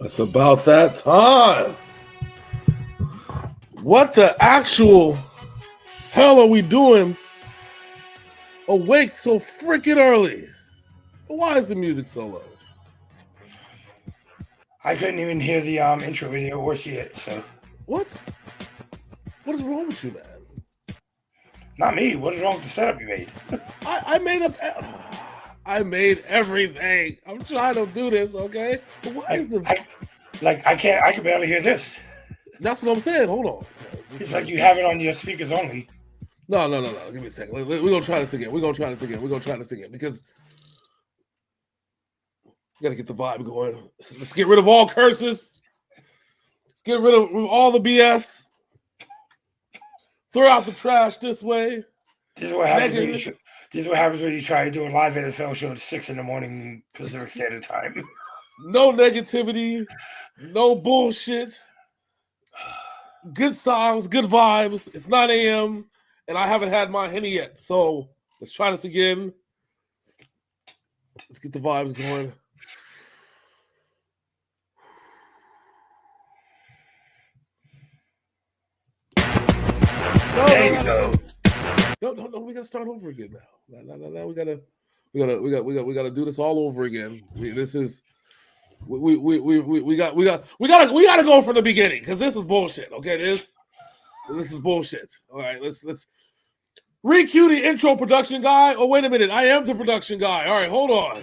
It's about that time. What the actual hell are we doing awake so freaking early? Why is the music so low? I couldn't even hear the intro video or see it. So What is wrong with you, man? not me. What is wrong with the setup you made? I made up. I made everything. I'm trying to do this, okay? But why is the? I can't. I can barely hear this. That's what I'm saying. Hold on. It's like you have it on your speakers only. No. Give me a second. We're gonna try this again. We're gonna try this again because we gotta get the vibe going. Let's get rid of all curses. Let's get rid of all the BS. Throw out the trash this way. This is what happens when you try to do a live NFL show at 6 a.m. Pacific Standard Time. No negativity, no bullshit. Good songs, good vibes. It's 9 a.m. and I haven't had my Henny yet. So let's try this again. Let's get the vibes going. No. We gotta start over again now. Now we gotta do this all over again. We gotta go from the beginning because this is bullshit. Okay, this is bullshit. All right, let's re-cue the intro production guy. Oh, wait a minute, I am the production guy. All right, hold on.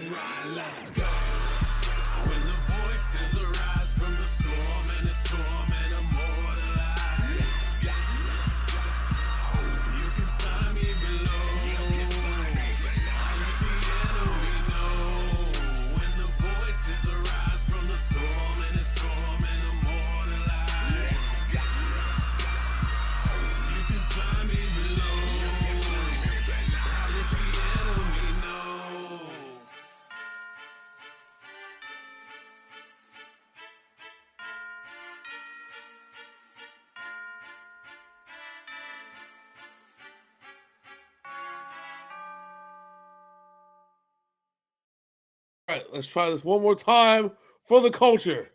All right, let's try this one more time for the culture.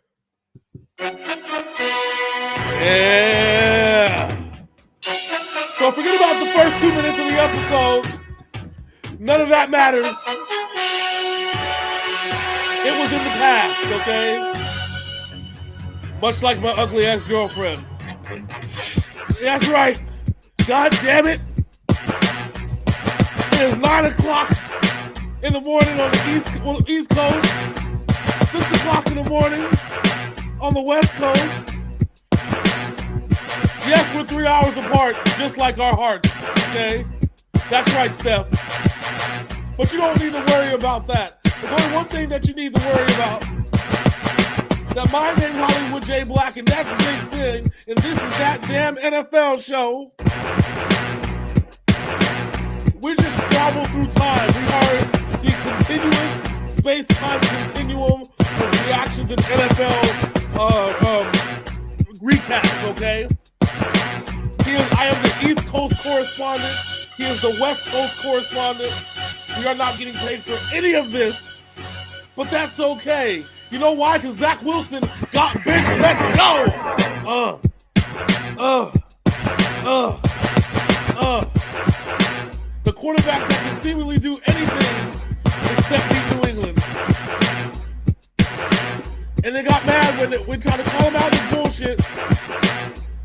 Yeah. So forget about the first 2 minutes of the episode. None of that matters. It was in the past, okay? Much like my ugly ex-girlfriend. That's right. God damn it. It is 9 o'clock in the morning on the East Coast, 6 o'clock in the morning on the West Coast. Yes, we're 3 hours apart, just like our hearts, okay? That's right, Steph. But you don't need to worry about that. There's only one thing that you need to worry about. That my name Hollywood J. Black, and that's the big thing, and this is that damn NFL show. We just travel through time. We are the continuous space-time continuum of reactions and NFL recaps, okay? I am the East Coast correspondent. He is the West Coast correspondent. We are not getting paid for any of this, but that's okay. You know why? Because Zach Wilson got bitch. Let's go. The quarterback that can seemingly do anything except beat New England. And they got mad when we tried to call him out this bullshit.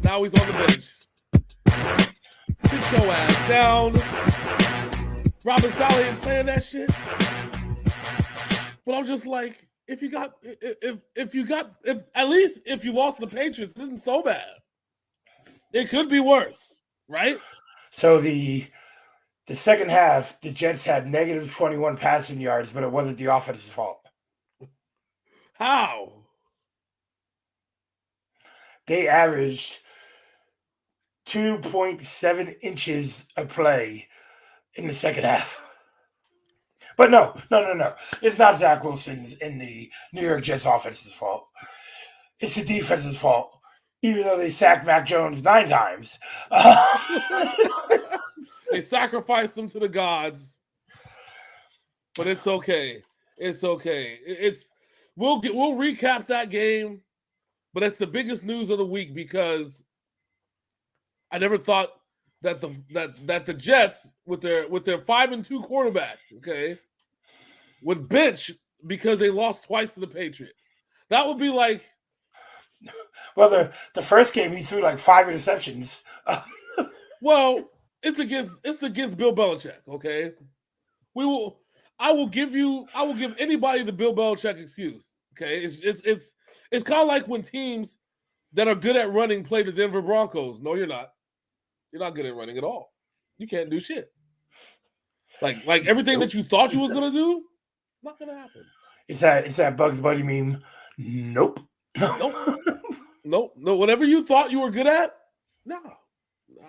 Now he's on the bench. Sit your ass down. Robin Sally ain't playing that shit. But I'm just like, if you lost the Patriots, it isn't so bad. It could be worse, right? So the second half, the Jets had negative 21 passing yards, but it wasn't the offense's fault. How? They averaged 2.7 inches a play in the second half. But no. It's not Zach Wilson in the New York Jets offense's fault. It's the defense's fault, even though they sacked Mac Jones 9 times. They sacrificed him to the gods, but it's okay. It's okay. We'll recap that game, but it's the biggest news of the week because I never thought that the Jets with their 5-2 quarterback, okay, would bench because they lost twice to the Patriots. That would be like, well, the first game he threw like 5 interceptions. well, it's against Bill Belichick, okay? I will give anybody the Bill Belichick excuse. Okay. It's kind of like when teams that are good at running play the Denver Broncos. No, you're not. You're not good at running at all. You can't do shit. Like everything that you thought you was gonna do, not gonna happen. It's that Bugs Bunny meme. Nope. Nope. No. Whatever you thought you were good at, no,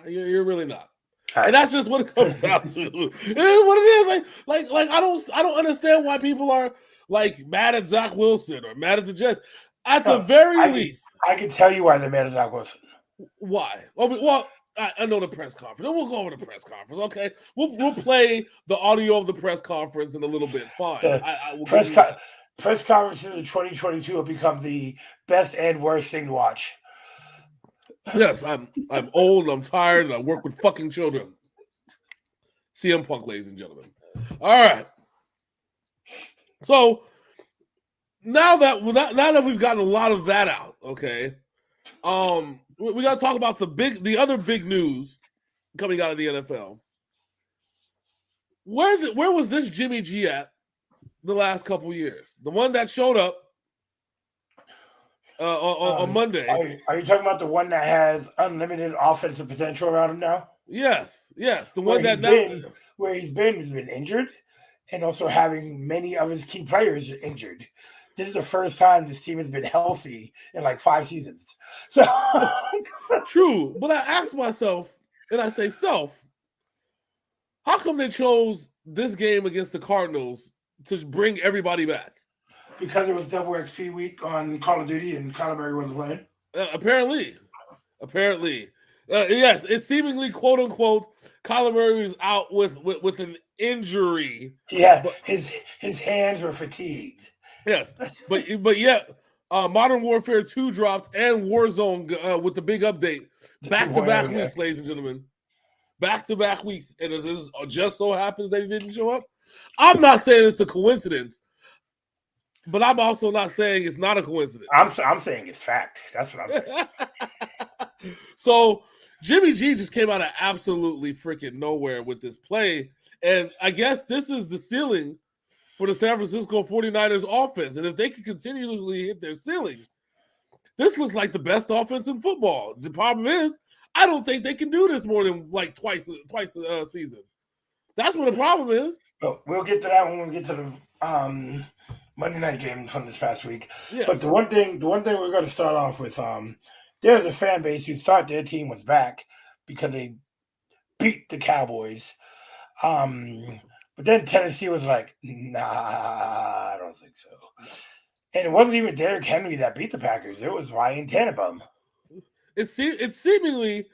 you're really not. Right. And that's just what it comes down to. It is what it is. Like I don't understand why people are like mad at Zach Wilson or mad at the Jets. At the very least, I can tell you why they're mad at Zach Wilson. Why? Well, I know the press conference. We'll go over the press conference. Okay, we'll play the audio of the press conference in a little bit. Fine. Press conferences in 2022 will become the best and worst thing to watch. Yes, I'm old and I'm tired and I work with fucking children. CM Punk, ladies and gentlemen. All right. So now that we've gotten a lot of that out, okay, we got to talk about the other big news coming out of the NFL. Where was this Jimmy G at the last couple years? The one that showed up on Monday. Are you talking about the one that has unlimited offensive potential around him now? Yes. The where one he's been injured, and also having many of his key players injured. This is the first time this team has been healthy in like 5 seasons. So true, but I ask myself, and I say, how come they chose this game against the Cardinals to bring everybody back? Because it was double XP week on Call of Duty and Kyler Murray wasn't playing. Apparently. Yes, it's seemingly quote unquote Kyler Murray is out with an injury. Yeah, but his hands were fatigued. Yes, but yet Modern Warfare 2 dropped and Warzone with the big update back-to-back weeks, ladies and gentlemen. Back-to-back weeks, and it just so happens they didn't show up. I'm not saying it's a coincidence. But I'm also not saying it's not a coincidence. I'm saying it's fact. That's what I'm saying. So Jimmy G just came out of absolutely freaking nowhere with this play. And I guess this is the ceiling for the San Francisco 49ers offense. And if they can continually hit their ceiling, this looks like the best offense in football. The problem is, I don't think they can do this more than like twice a season. That's what the problem is. Well, we'll get to that when we get to the Monday night game from this past week. Yes. But the one thing we're going to start off with, there's a fan base who thought their team was back because they beat the Cowboys. But then Tennessee was like, nah, I don't think so. And it wasn't even Derrick Henry that beat the Packers. It was Ryan Tannebaum. It's seemingly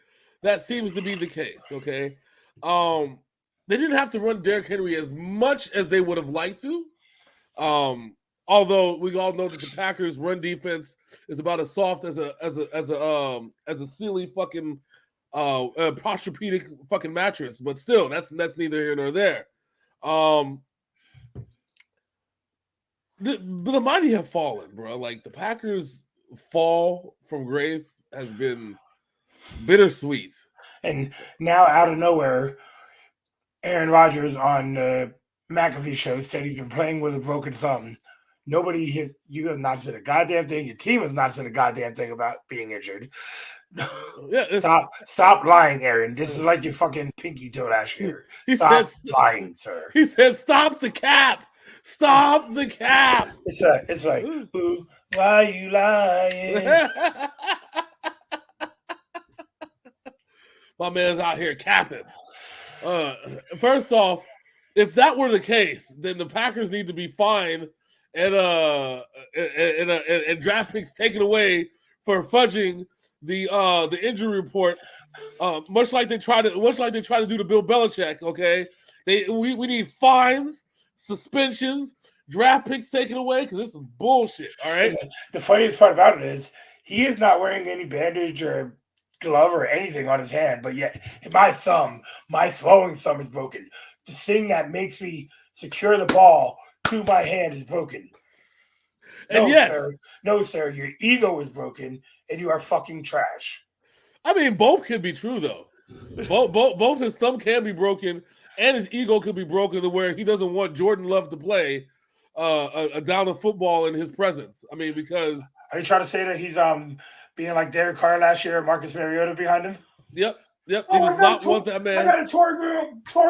that seems to be the case, okay? They didn't have to run Derrick Henry as much as they would have liked to. Although we all know that the Packers' run defense is about as soft as a silly fucking posturepedic fucking mattress, but still, that's neither here nor there. The mighty have fallen, bro. Like the Packers' fall from grace has been bittersweet. And now, out of nowhere, Aaron Rodgers on the McAfee show said he's been playing with a broken thumb. You have not said a goddamn thing. Your team has not said a goddamn thing about being injured. Stop lying, Aaron. This is like your fucking pinky toe last year. Stop lying, sir. He said, "Stop the cap! Stop the cap!" It's like, ooh, why are you lying? My man's out here capping. First off, if that were the case, then the Packers need to be fined and draft picks taken away for fudging the injury report. Much like they try to do to Bill Belichick. Okay, we need fines, suspensions, draft picks taken away because this is bullshit. All right. And the funniest part about it is he is not wearing any bandage or glove or anything on his hand, but yet my throwing thumb is broken. The thing that makes me secure the ball to my hand is broken. And No, yet, sir. No, sir. Your ego is broken and you are fucking trash. I mean, both could be true though. Both his thumb can be broken and his ego could be broken to where he doesn't want Jordan Love to play a down of football in his presence. I mean, because Are you trying to say that he's being like Derek Carr last year and Marcus Mariota behind him? yep, he Oh, does not want that I man. got a torn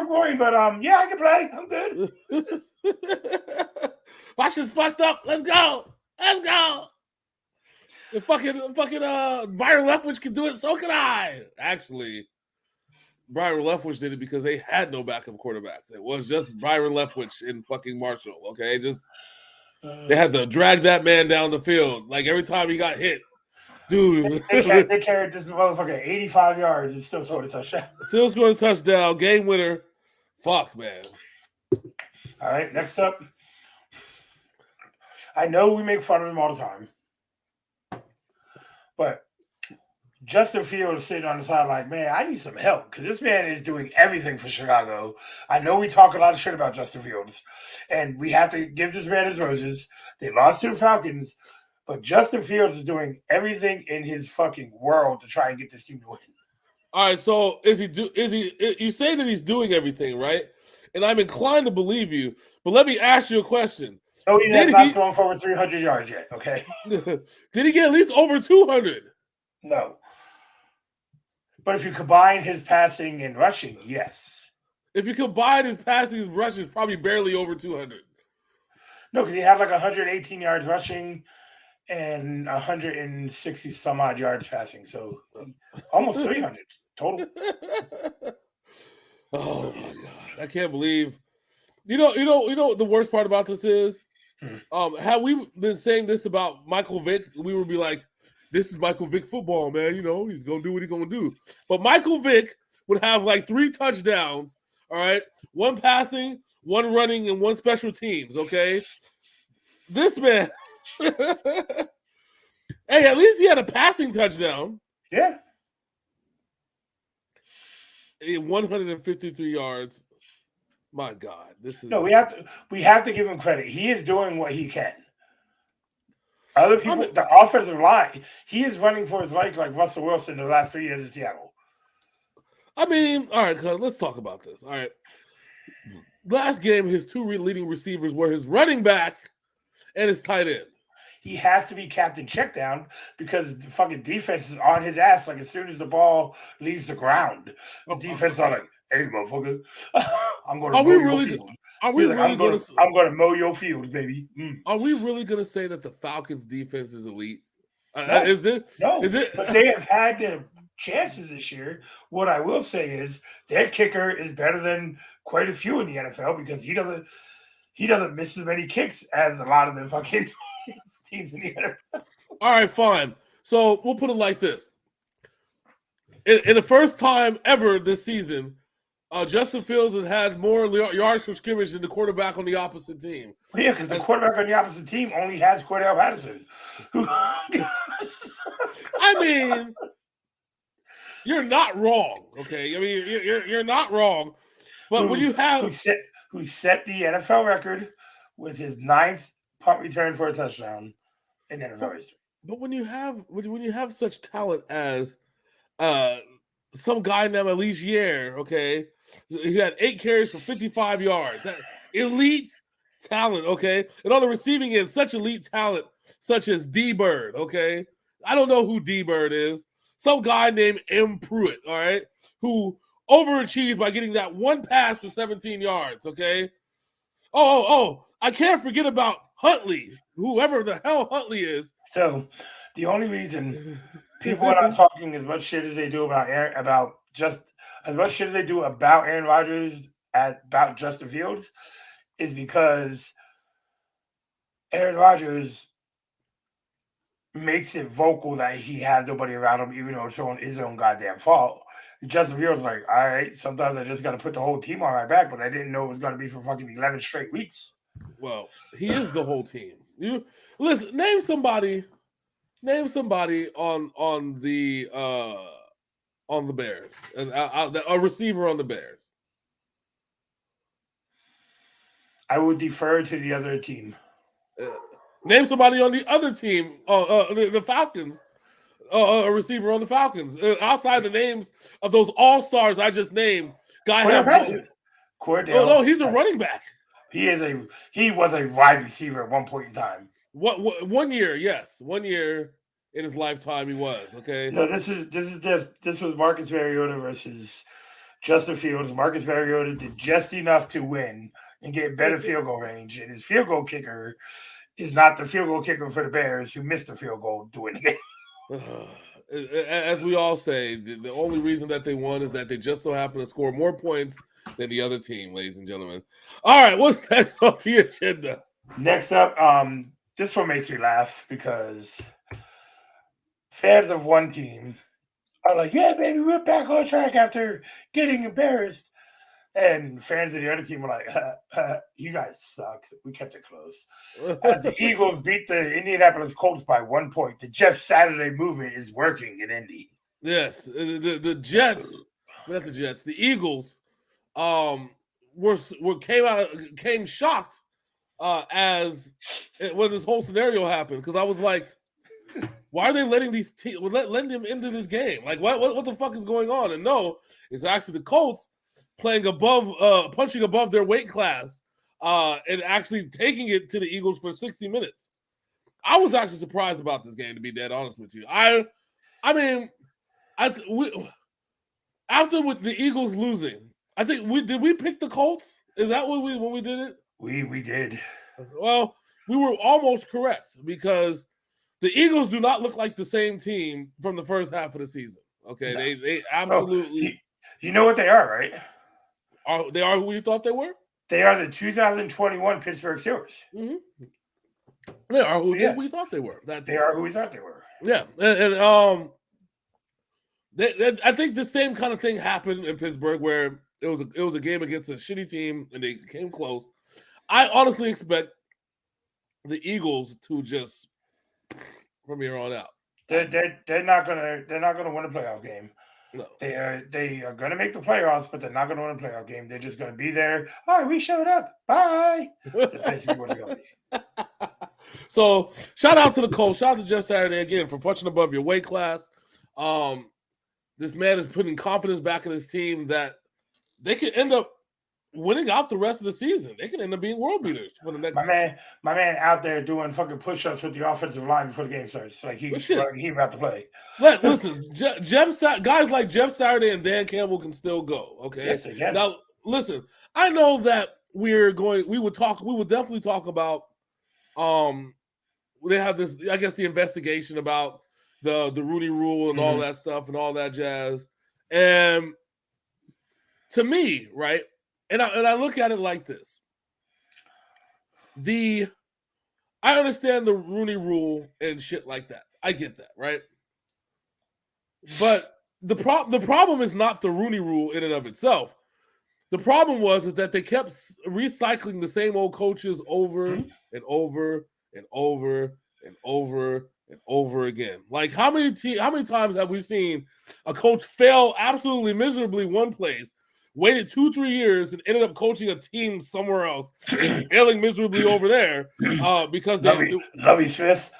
groin, but yeah, I can play. I'm good. My shit's fucked up. Let's go. If fucking Byron Leftwich can do it, so can I. Actually, Byron Leftwich did it because they had no backup quarterbacks. It was just Byron Leftwich and fucking Marshall. Okay, they had to drag that man down the field. Like every time he got hit, dude. They carried this motherfucker 85 yards and still scored a touchdown. Still scored a touchdown, game winner. Fuck, man. All right, next up. I know we make fun of him all the time, but Justin Fields sitting on the side like, man, I need some help because this man is doing everything for Chicago. I know we talk a lot of shit about Justin Fields, and we have to give this man his roses. They lost to the Falcons, but Justin Fields is doing everything in his fucking world to try and get this team to win. All right, so you say that he's doing everything, right? And I'm inclined to believe you, but let me ask you a question. No, he has not thrown for over 300 yards yet, okay? Did he get at least over 200? No. But if you combine his passing and rushing, yes. If you combine his passing and rushing, it's probably barely over 200. No, because he had like 118 yards rushing and 160 some odd yards passing. So almost 300 total. Oh my God. I can't believe. You know what the worst part about this is? Had we been saying this about Michael Vick, we would be like, this is Michael Vick football, man. You know, he's going to do what he's going to do. But Michael Vick would have like 3 touchdowns, all right? 1 passing, 1 running, and 1 special teams, okay? This man, hey, at least he had a passing touchdown. Yeah. 153 yards. My God, this is... No, we have to give him credit. He is doing what he can. Other people, the offensive line, he is running for his life like Russell Wilson the last 3 years in Seattle. I mean, all right, let's talk about this. All right. Last game, his 2 leading receivers were his running back and his tight end. He has to be captain check down because the fucking defense is on his ass. Like as soon as the ball leaves the ground, the defense are like, "Hey, motherfucker, I'm going to mow your field." I'm going to mow your fields, baby. Are we really going to say that the Falcons' defense is elite? No, is it? But they have had their chances this year. What I will say is their kicker is better than quite a few in the NFL because he doesn't miss as many kicks as a lot of the fucking teams in the NFL. All right, fine. So we'll put it like this. In the first time ever this season, Justin Fields has had more yards from scrimmage than the quarterback on the opposite team. Well, yeah, because the quarterback on the opposite team only has Cordell Patterson. I mean, you're not wrong, okay? I mean, you're not wrong. But when you have... Who set the NFL record with his 9th punt return for a touchdown in NFL history. But when you have such talent as some guy named Aligier, okay, he had 8 carries for 55 yards. That elite talent, okay, and on the receiving end, such elite talent, such as D Bird, okay. I don't know who D Bird is. Some guy named M Pruitt, all right, who overachieved by getting that 1 pass for 17 yards, okay. Oh, I can't forget about Huntley, whoever the hell Huntley is. So, the only reason people are not talking as much shit as they do about Aaron Rodgers about Justin Fields is because Aaron Rodgers makes it vocal that he has nobody around him, even though it's his own goddamn fault. Justin Fields like, all right, sometimes I just got to put the whole team on my back, but I didn't know it was going to be for fucking 11 straight weeks. Well, he is the whole team. You listen. Name somebody on the Bears, and a receiver on the Bears. I would defer to the other team. Name somebody on the other team, the Falcons, a receiver on the Falcons. Outside the names of those all stars I just named, guy Cordell have Patterson. Oh no, he's a running back. He was a wide receiver at one point in time. What 1 year? Yes, 1 year in his lifetime he was. Okay. No, this was Marcus Mariota versus Justin Fields. Marcus Mariota did just enough to win and get better field goal range, and his field goal kicker is not the field goal kicker for the Bears, who missed the field goal to win the game. As we all say, the only reason that they won is that they just so happen to score more points than the other team, ladies and gentlemen. All right, what's next on the agenda? Next up, this one makes me laugh because fans of one team are like, "Yeah, baby, we're back on track after getting embarrassed." And fans of the other team are like, "You guys suck. We kept it close." As the Eagles beat the Indianapolis Colts by 1 point, the Jeff Saturday movement is working in Indy. Yes, the Jets, not the Jets, the Eagles, came shocked as when this whole scenario happened, because I was like, why are they letting these letting them into this game? Like, what the fuck is going on? And no, it's actually the Colts playing above, punching above their weight class, and actually taking it to the Eagles for 60 minutes. I was actually surprised about this game, to be dead honest with you. I mean, after with the Eagles losing, I think we pick the Colts? Is that what when we did it? We did. Well, we were almost correct, because the Eagles do not look like the same team from the first half of the season. Okay, no. They absolutely. You know what they are, right? They are who we thought they were? They are the 2021 Pittsburgh Steelers. Mm-hmm. They are who we thought they were. They are who we thought they were. Yeah, and I think the same kind of thing happened in Pittsburgh, where it was a game against a shitty team and they came close. I honestly expect the Eagles to just from here on out. They're not gonna win a playoff game. No, they are gonna make the playoffs, but they're not gonna win a playoff game. They're just gonna be there. All right, we showed up. Bye. That's basically what they're gonna be. So shout out to the Colts. Shout out to Jeff Saturday again for punching above your weight class. This man is putting confidence back in his team that they could end up winning out the rest of the season. They can end up being world beaters for the next. My man out there doing fucking push-ups with the offensive line before the game starts. Like he about to play. Listen, guys like Jeff Saturday and Dan Campbell can still go. Okay. Yes, they can. Now, listen, I know that we would definitely talk about. They have this, I guess, the investigation about the Rooney Rule and all that stuff and all that jazz. And to me, right, and I look at it like this. I understand the Rooney Rule and shit like that. I get that, right? But the problem is not the Rooney Rule in and of itself. The problem is that they kept recycling the same old coaches over and over and over and over and over again. Like how many times have we seen a coach fail absolutely miserably one place, waited 2-3 years, and ended up coaching a team somewhere else and failing miserably over there because Lovie Smith.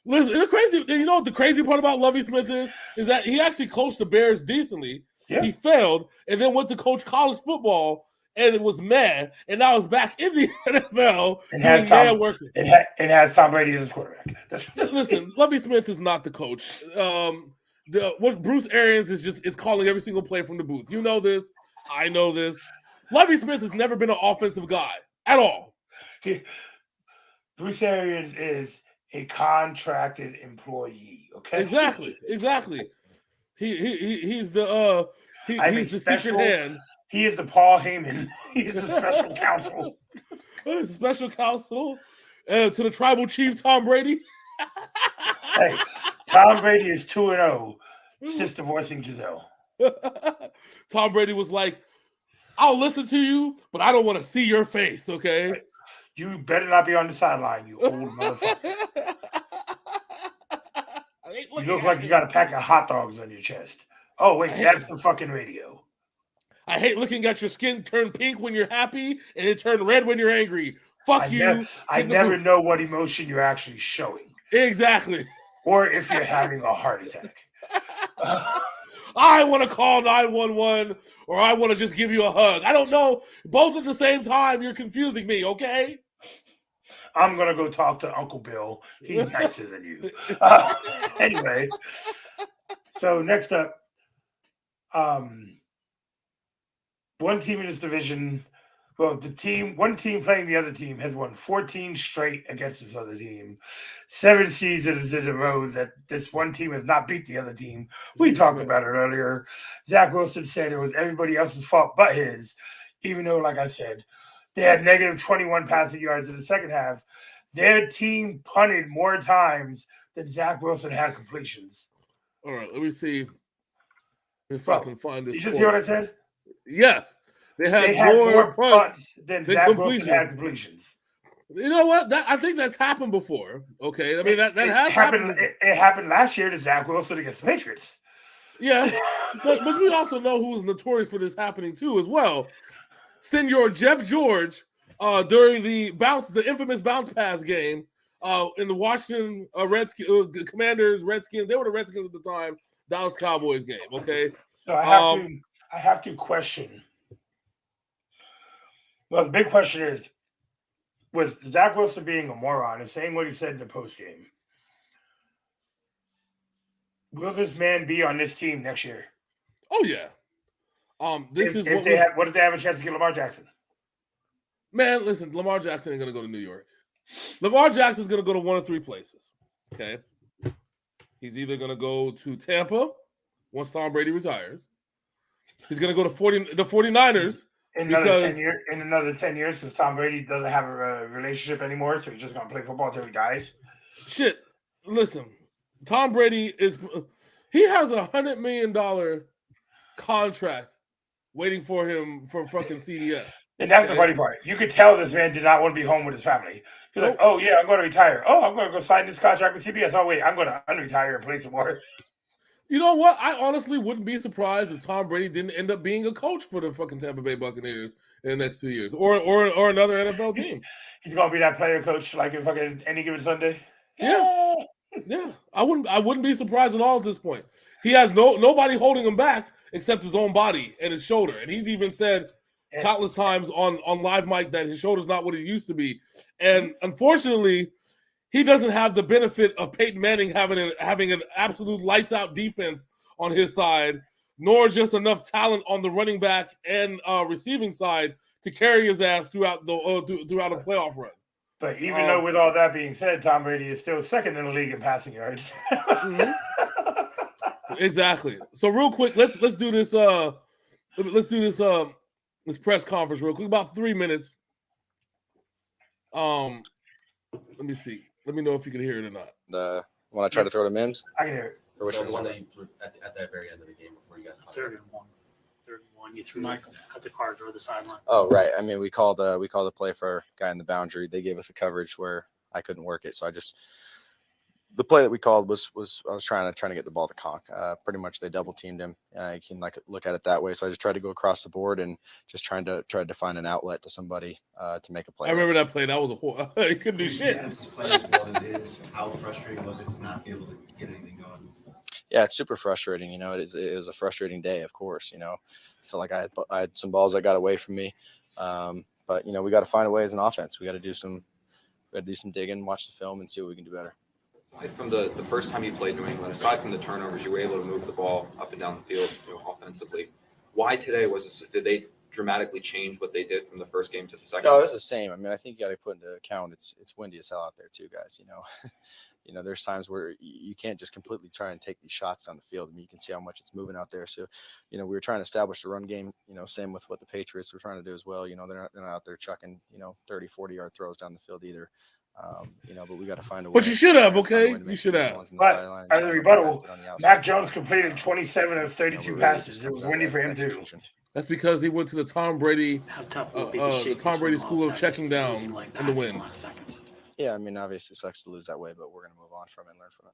Listen, you know what the crazy part about Lovie Smith is that he actually coached the Bears decently. Yeah. He failed and then went to coach college football, and it was mad, and now he's back in the NFL and has Tom Brady as his quarterback. Listen, Lovie Smith is not the coach. What Bruce Arians is calling every single play from the booth. You know this. I know this. Lovie Smith has never been an offensive guy at all. Bruce Arians is a contracted employee. Okay. Exactly. He's the secret hand. He is the Paul Heyman. He is the special counsel. He's a special counsel to the tribal chief Tom Brady. Hey, Tom Brady is 2-0 since divorcing Giselle. Tom Brady was like, I'll listen to you, but I don't want to see your face, okay? Right. You better not be on the sideline, you old motherfucker. You look like you got a pack of hot dogs on your chest. Oh, wait, that's the fucking radio. I hate looking at your skin turn pink when you're happy and it turn red when you're angry. Fuck you. I never know what emotion you're actually showing. Exactly. Or if you're having a heart attack. I want to call 911 or I want to just give you a hug. I don't know. Both at the same time, you're confusing me, okay? I'm going to go talk to Uncle Bill. He's nicer than you. Anyway, so next up, one team in this division, well, one team playing the other team has won 14 straight against this other team. 7 seasons in a row that this one team has not beat the other team. We talked about it earlier. Zach Wilson said it was everybody else's fault but his, even though, like I said, they had negative 21 passing yards in the second half. Their team punted more times than Zach Wilson had completions. All right, let me see if I can find this. Did you just hear what I said? Yes. They had more punts than Zach Wilson had completions. You know what? I think that's happened before. Okay, I mean that has happened. It happened last year to Zach Wilson against the Patriots. Yeah, but we also know who is notorious for this happening too, as well. Senor Jeff George, during the infamous bounce pass game, in the Washington Redskins, Commanders, Redskins. They were the Redskins at the time. Dallas Cowboys game. Okay, so I have to question. Well, the big question is, with Zach Wilson being a moron and saying what he said in the postgame, will this man be on this team next year? Oh yeah. What if they have a chance to get Lamar Jackson? Man, listen, Lamar Jackson ain't gonna go to New York. Lamar Jackson's gonna go to one of 3 places. Okay. He's either gonna go to Tampa once Tom Brady retires. He's gonna go to the 49ers. In another 10 years, because Tom Brady doesn't have a relationship anymore, so he's just gonna play football until he dies. Shit, listen, Tom Brady he has $100 million contract waiting for him for fucking CDS. And that's the funny part. You could tell this man did not want to be home with his family. He's like, oh yeah, I'm going to retire. Oh, I'm going to go sign this contract with CBS. Oh wait, I'm going to unretire and play some more. You know what? I honestly wouldn't be surprised if Tom Brady didn't end up being a coach for the fucking Tampa Bay Buccaneers in the next 2 years, or another NFL team. He's gonna be that player coach like in fucking any given Sunday. Yeah. I wouldn't be surprised at all at this point. He has nobody holding him back except his own body and his shoulder, and he's even said countless times on live mic that his shoulder's not what it used to be, and unfortunately, he doesn't have the benefit of Peyton Manning having an absolute lights out defense on his side, nor just enough talent on the running back and receiving side to carry his ass throughout a playoff run. But even though, with all that being said, Tom Brady is still second in the league in passing yards. Mm-hmm. Exactly. So real quick, let's do this. This press conference real quick, about 3 minutes. Let me see. Let me know if you can hear it or not. When I try to throw to Mims? I can hear it. Or which the one that you threw at that very end of the game before you guys talked. Third and one. You threw at the card or the sideline. Oh, right. I mean, we called a play for a guy in the boundary. They gave us a coverage where I couldn't work it. So the play that we called was I was trying to get the ball to Conk. Pretty much they double teamed him. You can look at it that way. So I just tried to go across the board and just tried to find an outlet to somebody to make a play. I remember that play. That was he couldn't do shit. How frustrating was it to not be able to get anything going? Yeah, it's super frustrating. It was a frustrating day, of course. I felt like I had some balls that got away from me. But we got to find a way as an offense. We got to do some digging, watch the film, and see what we can do better. Aside from the first time you played New England, aside from the turnovers, you were able to move the ball up and down the field offensively. Why today did they dramatically change what they did from the first game to the second? No, it was the same. I mean, I think you got to put into account it's windy as hell out there too, guys. There's times where you can't just completely try and take these shots down the field. I mean, you can see how much it's moving out there. So, we were trying to establish the run game, same with what the Patriots were trying to do as well. They're not out there chucking, 30, 40-yard throws down the field either. But we got to find a way. But you should have, Find a way okay? to make You should some have. ones on the But sideline and as a try and rebuttal, get on the outside. Mac Jones completed 27 of 32 really, passes. just It was comes down windy to for him too. execution. That's because he went to the Tom Brady, How tough will it be to shake the Tom this Brady one school off of after checking down losing like that in the in wind. last seconds? Yeah, I mean, obviously it sucks to lose that way, but we're going to move on from it and learn from it.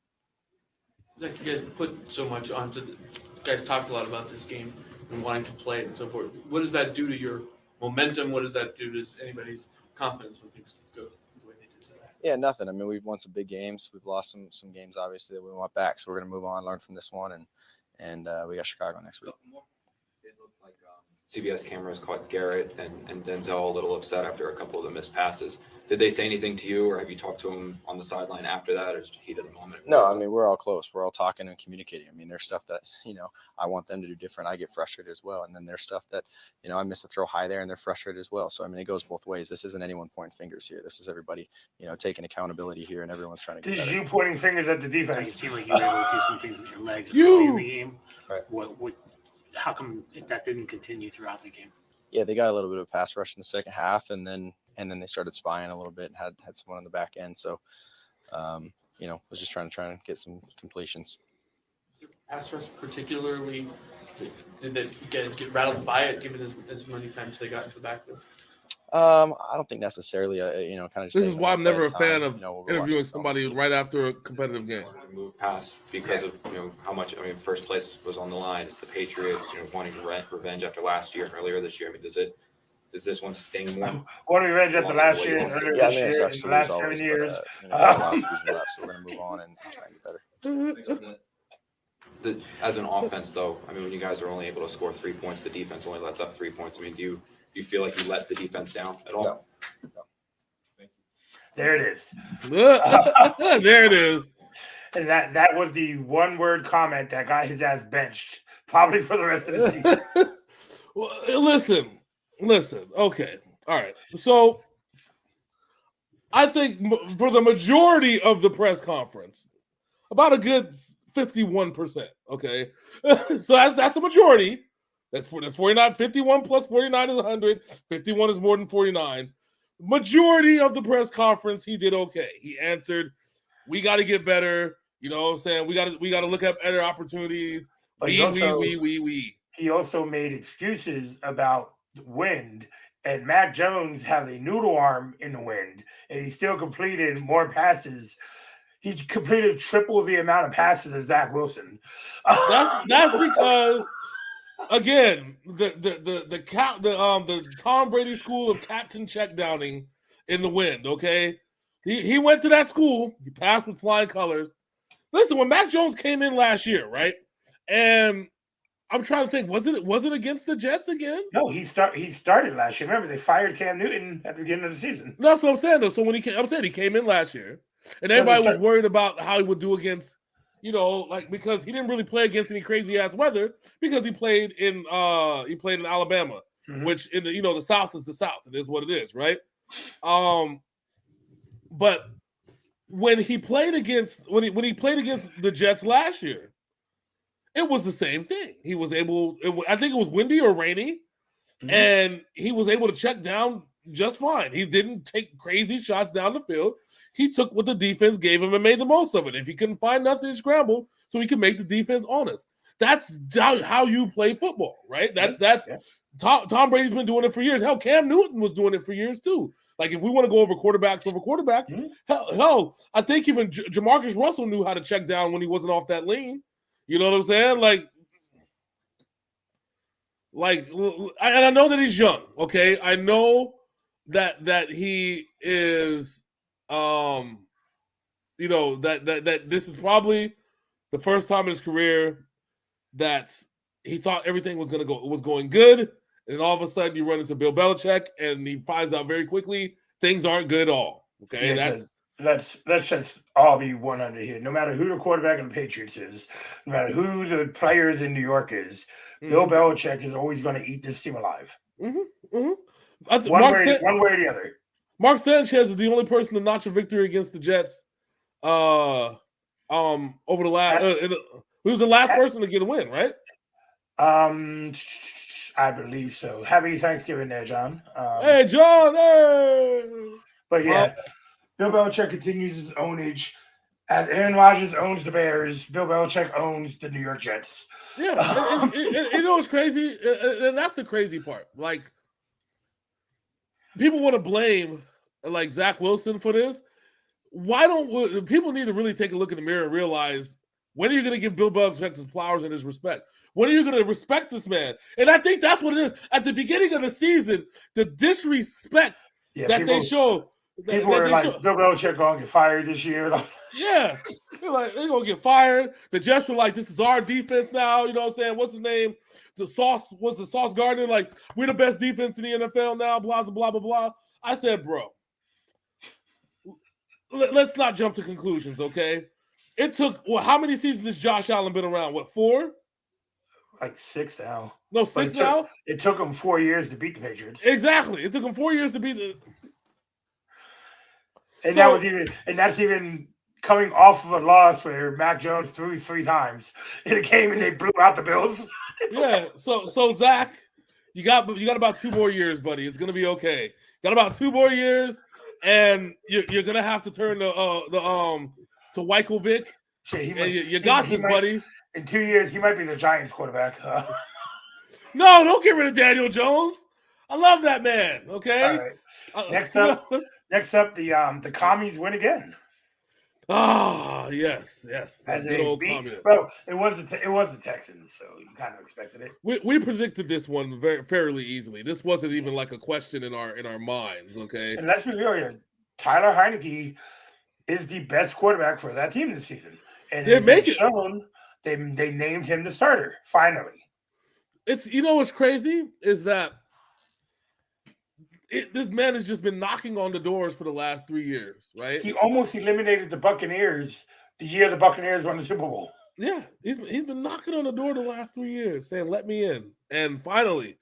Like you guys put so much onto you guys talked a lot about this game and wanting to play it and so forth. What does that do to your momentum? What does that do to anybody's confidence when things go the way they did today? Yeah, nothing. I mean, we've won some big games. We've lost some games, obviously, that we want back. So we're going to move on, learn from this one, and we got Chicago next week. It looked like CBS cameras caught Garrett and Denzel a little upset after a couple of the missed passes. Did they say anything to you, or have you talked to him on the sideline after that, or just heat of the moment? No, I mean, we're all close. We're all talking and communicating. I mean, there's stuff that, I want them to do different. I get frustrated as well. And then there's stuff that, I miss a throw high there and they're frustrated as well. So, I mean, it goes both ways. This isn't anyone pointing fingers here. This is everybody, taking accountability here, and everyone's trying to get This is better. you pointing fingers at the I can defense. see like you were able to do some things with your legs You! early in the game. Right. How come that didn't continue throughout the game? Yeah, they got a little bit of pass rush in the second half, and then they started spying a little bit and had someone on the back end. So, was just trying to get some completions. Pass rush particularly, did you guys get rattled by it given as many times they got into the backfield? I don't think necessarily. Kind of just. This is why I'm never a fan of we're interviewing watching somebody film. right after a competitive game. Move past because of how much. I mean, first place was on the line. It's the Patriots, wanting revenge after last year and earlier this year. I mean, does this one sting more? Wanting revenge after last year and earlier Yeah, I this mean, it year sucks and to the last lose 7 always, years. but, a lot of season left, so we're gonna move on and try and get better. As an offense, though, I mean, when you guys are only able to score 3 points, the defense only lets up 3 points. I mean, do you feel like you let the defense down at all? No. There it is. There it is. And that was the one-word comment that got his ass benched, probably for the rest of the season. Well, listen. Okay. All right. So I think for the majority of the press conference, about a good 51%. Okay. So that's a majority. That's 49. 51 plus 49 is 100. 51 is more than 49. Majority of the press conference, he did okay. He answered, we got to get better. You know what I'm saying? We got to look at better opportunities. But We. He also made excuses about the wind, and Mac Jones has a noodle arm in the wind, and he still completed more passes. He completed triple the amount of passes as Zach Wilson. That's because, again, the Tom Brady school of captain check downing in the wind. Okay, he went to that school. He passed with flying colors. Listen, when Mac Jones came in last year, right, and I'm trying to think, was it against the Jets again? No, he started last year. Remember, they fired Cam Newton at the beginning of the season. No, that's what I'm saying though. So when he came in last year, and everybody was worried about how he would do against, because he didn't really play against any crazy ass weather because he played in Alabama, which in the South is the South. It is what it is, right? But when he played against the Jets last year, it was the same thing. He was able. I think it was windy or rainy, and he was able to check down just fine. He didn't take crazy shots down the field. He took what the defense gave him and made the most of it. If he couldn't find nothing, he scrambled so he could make the defense honest. That's how you play football, right? That's Tom Brady's been doing it for years. Hell, Cam Newton was doing it for years too. Like if we want to go over quarterbacks, hell, I think even Jamarcus Russell knew how to check down when he wasn't off that lean. You know what I'm saying? And I know that he's young. Okay, I know that he is, that this is probably the first time in his career that he thought everything was going good, and all of a sudden you run into Bill Belichick, and he finds out very quickly things aren't good at all. Okay, let's just all be one under here. No matter who the quarterback of the Patriots is, no matter who the players in New York is, Bill Belichick is always going to eat this team alive. One way or the other. Mark Sanchez is the only person to notch a victory against the Jets. Over the last, he was the last person to get a win, right? I believe so. Happy Thanksgiving there, John. Hey, John. Hey. But yeah, Bill Belichick continues his ownage. As Aaron Rodgers owns the Bears, Bill Belichick owns the New York Jets. Yeah, and you know what's crazy? And that's the crazy part. Like, people want to blame like Zach Wilson for this. Why don't people need to really take a look in the mirror and realize, when are you going to give Bill Belichick his flowers and his respect? When are you going to respect this man? And I think that's what it is. At the beginning of the season, the disrespect that they show. People were like, Bill Belichick going to get fired this year. Yeah. They're like, they're going to get fired. The Jets were like, this is our defense now. You know what I'm saying? What's his name? Sauce Gardner? Like, we're the best defense in the NFL now, blah, blah, blah, blah. I said, bro, let's not jump to conclusions, okay? It took, how many seasons has Josh Allen been around? What, 4? Like 6 now. No, 6 now? It took him 4 years to beat the Patriots. Exactly. It took him 4 years to beat the... And that's even coming off of a loss where Mac Jones threw 3 times in a game and they blew out the Bills. Yeah. So Zach, you got about 2 more years, buddy. It's gonna be okay. Got about 2 more years, and you're gonna have to turn to Wykovic. You got this, buddy. In 2 years, he might be the Giants quarterback. No, don't get rid of Daniel Jones. I love that man. Okay. All right. Next up, the commies win again. Ah, yes. As good old communists. Bro, it was the Texans, so you kind of expected it. We predicted this one fairly easily. This wasn't even like a question in our minds. Okay. And let's be real here. Tyler Heineke is the best quarterback for that team this season, and they named him the starter finally. It's, you know what's crazy is that this man has just been knocking on the doors for the last 3 years, right? He almost eliminated the Buccaneers the year the Buccaneers won the Super Bowl. Yeah, he's been knocking on the door the last 3 years, saying, "Let me in." And finally,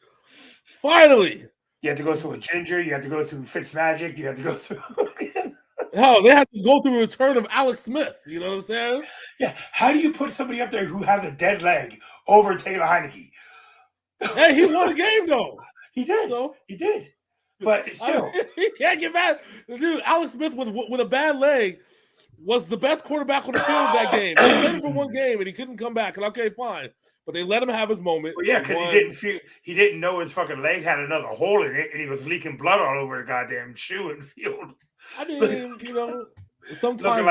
you had to go through a ginger. You had to go through Fitzmagic. You had to go through. Hell, they had to go through a return of Alex Smith. You know what I'm saying? Yeah. How do you put somebody up there who has a dead leg over Taylor Heineke? Hey, he won a game though. He did. He did. But still, he can't get mad. Dude, Alex Smith with a bad leg was the best quarterback on the field that game. He played for one game and he couldn't come back. And okay, fine, but they let him have his moment. Well, yeah, because he didn't know his fucking leg had another hole in it, and he was leaking blood all over the goddamn shoe and field. I mean, you know, sometimes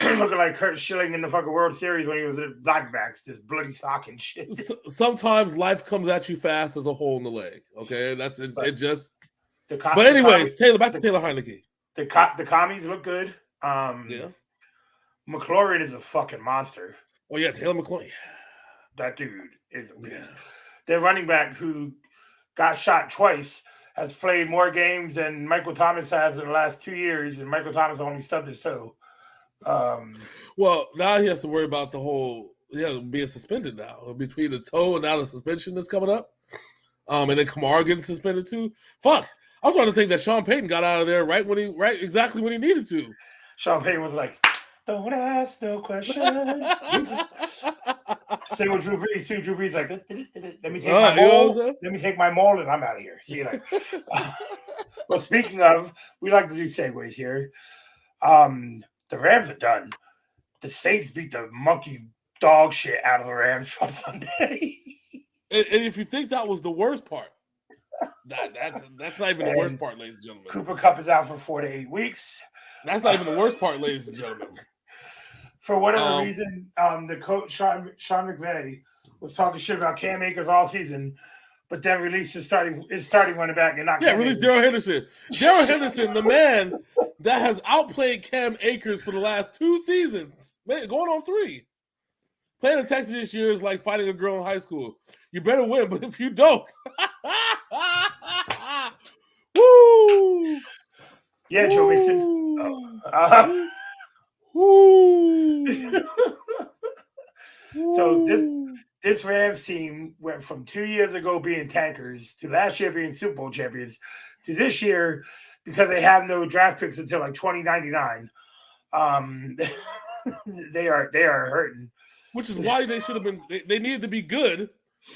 looking like Kurt Schilling in the fucking World Series when he was at Blackbacks, this bloody sock and shit. Sometimes life comes at you fast as a hole in the leg. Okay, that's it. But it just. But anyways, back to Taylor Heineke. The commies look good. Yeah. McLaurin is a fucking monster. Oh yeah, Taylor McLaurin. That dude is a beast. Yeah. Their running back who got shot twice has played more games than Michael Thomas has in the last 2 years, and Michael Thomas only stubbed his toe. Well, now he has to worry about the whole being suspended now. Between the toe and now the suspension that's coming up. And then Kamara getting suspended too. Fuck. I was trying to think that Sean Payton got out of there exactly when he needed to. Sean Payton was like, "Don't ask no questions." Same with Drew Brees too. Drew Brees like, "Let me take my maul. Let me take my maul, and I'm out of here." See you later. Well, speaking of, we like to do segues here. The Rams are done. The Saints beat the monkey dog shit out of the Rams on Sunday. And if you think that was the worst part, that's not even the worst part, ladies and gentlemen. Cooper Kupp is out for 4 to 8 weeks. That's not even the worst part, ladies and gentlemen. For whatever reason, the coach Sean McVay was talking shit about Cam Akers all season, but then released his starting running back and not. Yeah, released Darrell Henderson. Darrell Henderson, the man that has outplayed Cam Akers for the last 2 seasons, man, going on 3. Playing in Texas this year is like fighting a girl in high school. You better win, but if you don't, woo! Yeah, Joe Mixon. So this Rams team went from 2 years ago being tankers to last year being Super Bowl champions to this year, because they have no draft picks until like 2099. They are hurting. Which is why they should have been. They needed to be good,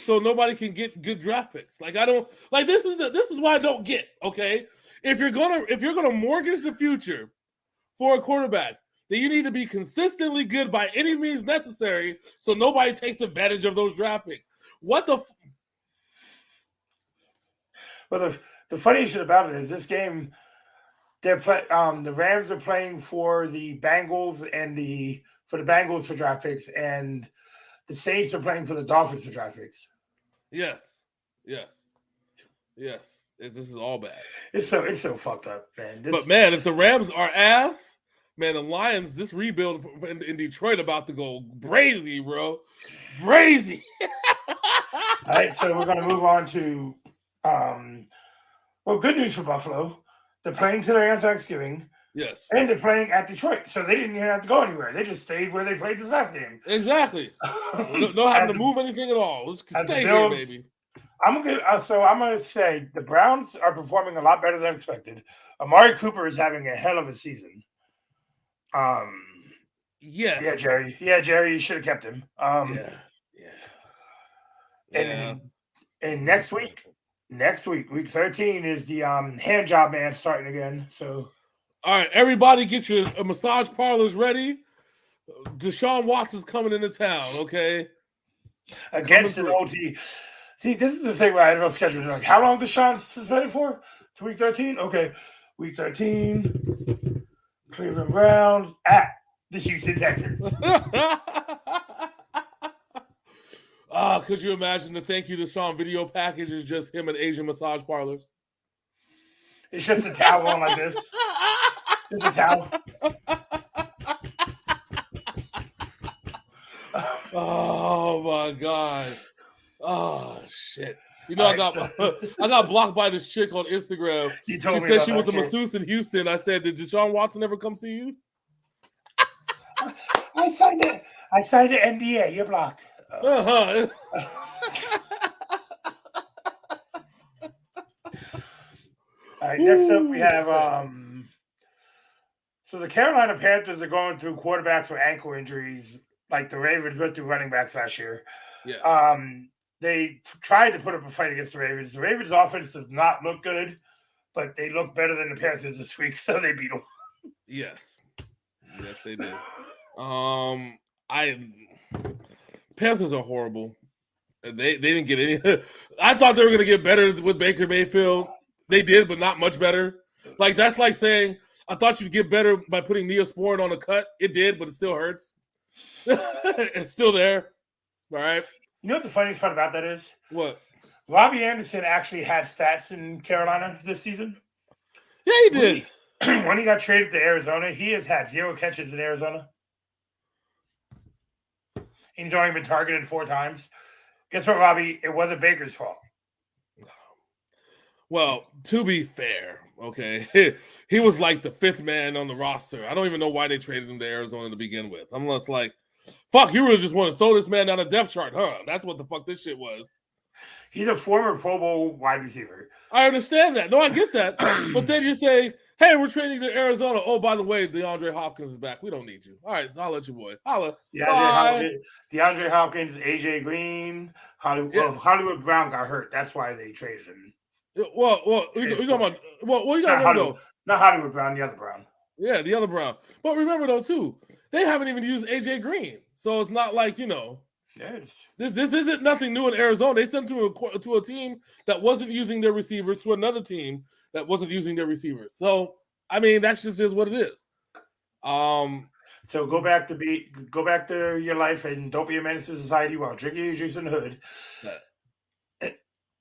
so nobody can get good draft picks. Like I don't like this is why I don't get. Okay, if you're gonna mortgage the future for a quarterback. That you need to be consistently good by any means necessary so nobody takes advantage of those draft picks. What the Well, the funny shit about it is this game, the Rams are playing for the Bengals for the Bengals for draft picks, and the Saints are playing for the Dolphins for draft picks. Yes. This is all bad. It's so fucked up, man. But man, if the Rams are ass, man, the Lions, this rebuild in Detroit about to go crazy, bro. Crazy. All right, so we're going to move on to, good news for Buffalo. They're playing today on Thanksgiving. Yes. And they're playing at Detroit, so they didn't even have to go anywhere. They just stayed where they played this last game. Exactly. No having to move anything at all. Just stay here, baby. I'm gonna say the Browns are performing a lot better than expected. Amari Cooper is having a hell of a season. Yes. Yeah, Jerry. Yeah, Jerry, you should have kept him. And next week, week 13 is the hand job man starting again. So, all right, everybody, get your massage parlors ready. Deshaun Watson's coming into town. Okay, against an OT. See, this is the thing about NFL scheduling. Like, how long Deshaun suspended for? To week 13? Okay. Week 13, Cleveland Browns at the Houston Texans. Could you imagine the thank you Deshaun video package is just him and Asian massage parlors? It's just a towel on like this. Just a towel. Oh my God. Oh shit! You know, I got blocked by this chick on Instagram. She said she was a masseuse in Houston. I said, "Did Deshaun Watson ever come see you?" I signed it. I signed an NDA. You're blocked. Uh-huh. All right. Next up, we have so the Carolina Panthers are going through quarterbacks with ankle injuries, like the Ravens went through running backs last year. Yeah. They tried to put up a fight against the Ravens. The Ravens' offense does not look good, but they look better than the Panthers this week, so they beat them. Yes, they did. Panthers are horrible. They didn't get any. I thought they were going to get better with Baker Mayfield. They did, but not much better. Like that's like saying I thought you'd get better by putting Neosporin on a cut. It did, but it still hurts. It's still there. All right. You know what the funniest part about that is? What? Robbie Anderson actually had stats in Carolina this season. Yeah, he did. When he got traded to Arizona, he has had 0 catches in Arizona. He's only been targeted 4 times. Guess what, Robbie? It wasn't Baker's fault. Well, to be fair, okay, he was like the 5th man on the roster. I don't even know why they traded him to Arizona to begin with. I'm just like, fuck, you really just want to throw this man down the depth chart, huh? That's what the fuck this shit was. He's a former Pro Bowl wide receiver. I understand that. No, I get that. But then you say, hey, we're trading to Arizona. Oh, by the way, DeAndre Hopkins is back. We don't need you. All right, so I'll let you boy. Holla. Yeah, DeAndre Hopkins, AJ Green, Hollywood Brown got hurt. That's why they traded him. Well, you talking about you got to remember though. Not Hollywood Brown, the other Brown. Yeah, the other Brown. But remember though too, they haven't even used AJ Green, so it's not like this isn't nothing new in Arizona. They sent to a team that wasn't using their receivers to another team that wasn't using their receivers. So I mean, that's just is what it is. So go back to your life and don't be a menace to society while drinking your juice in the hood.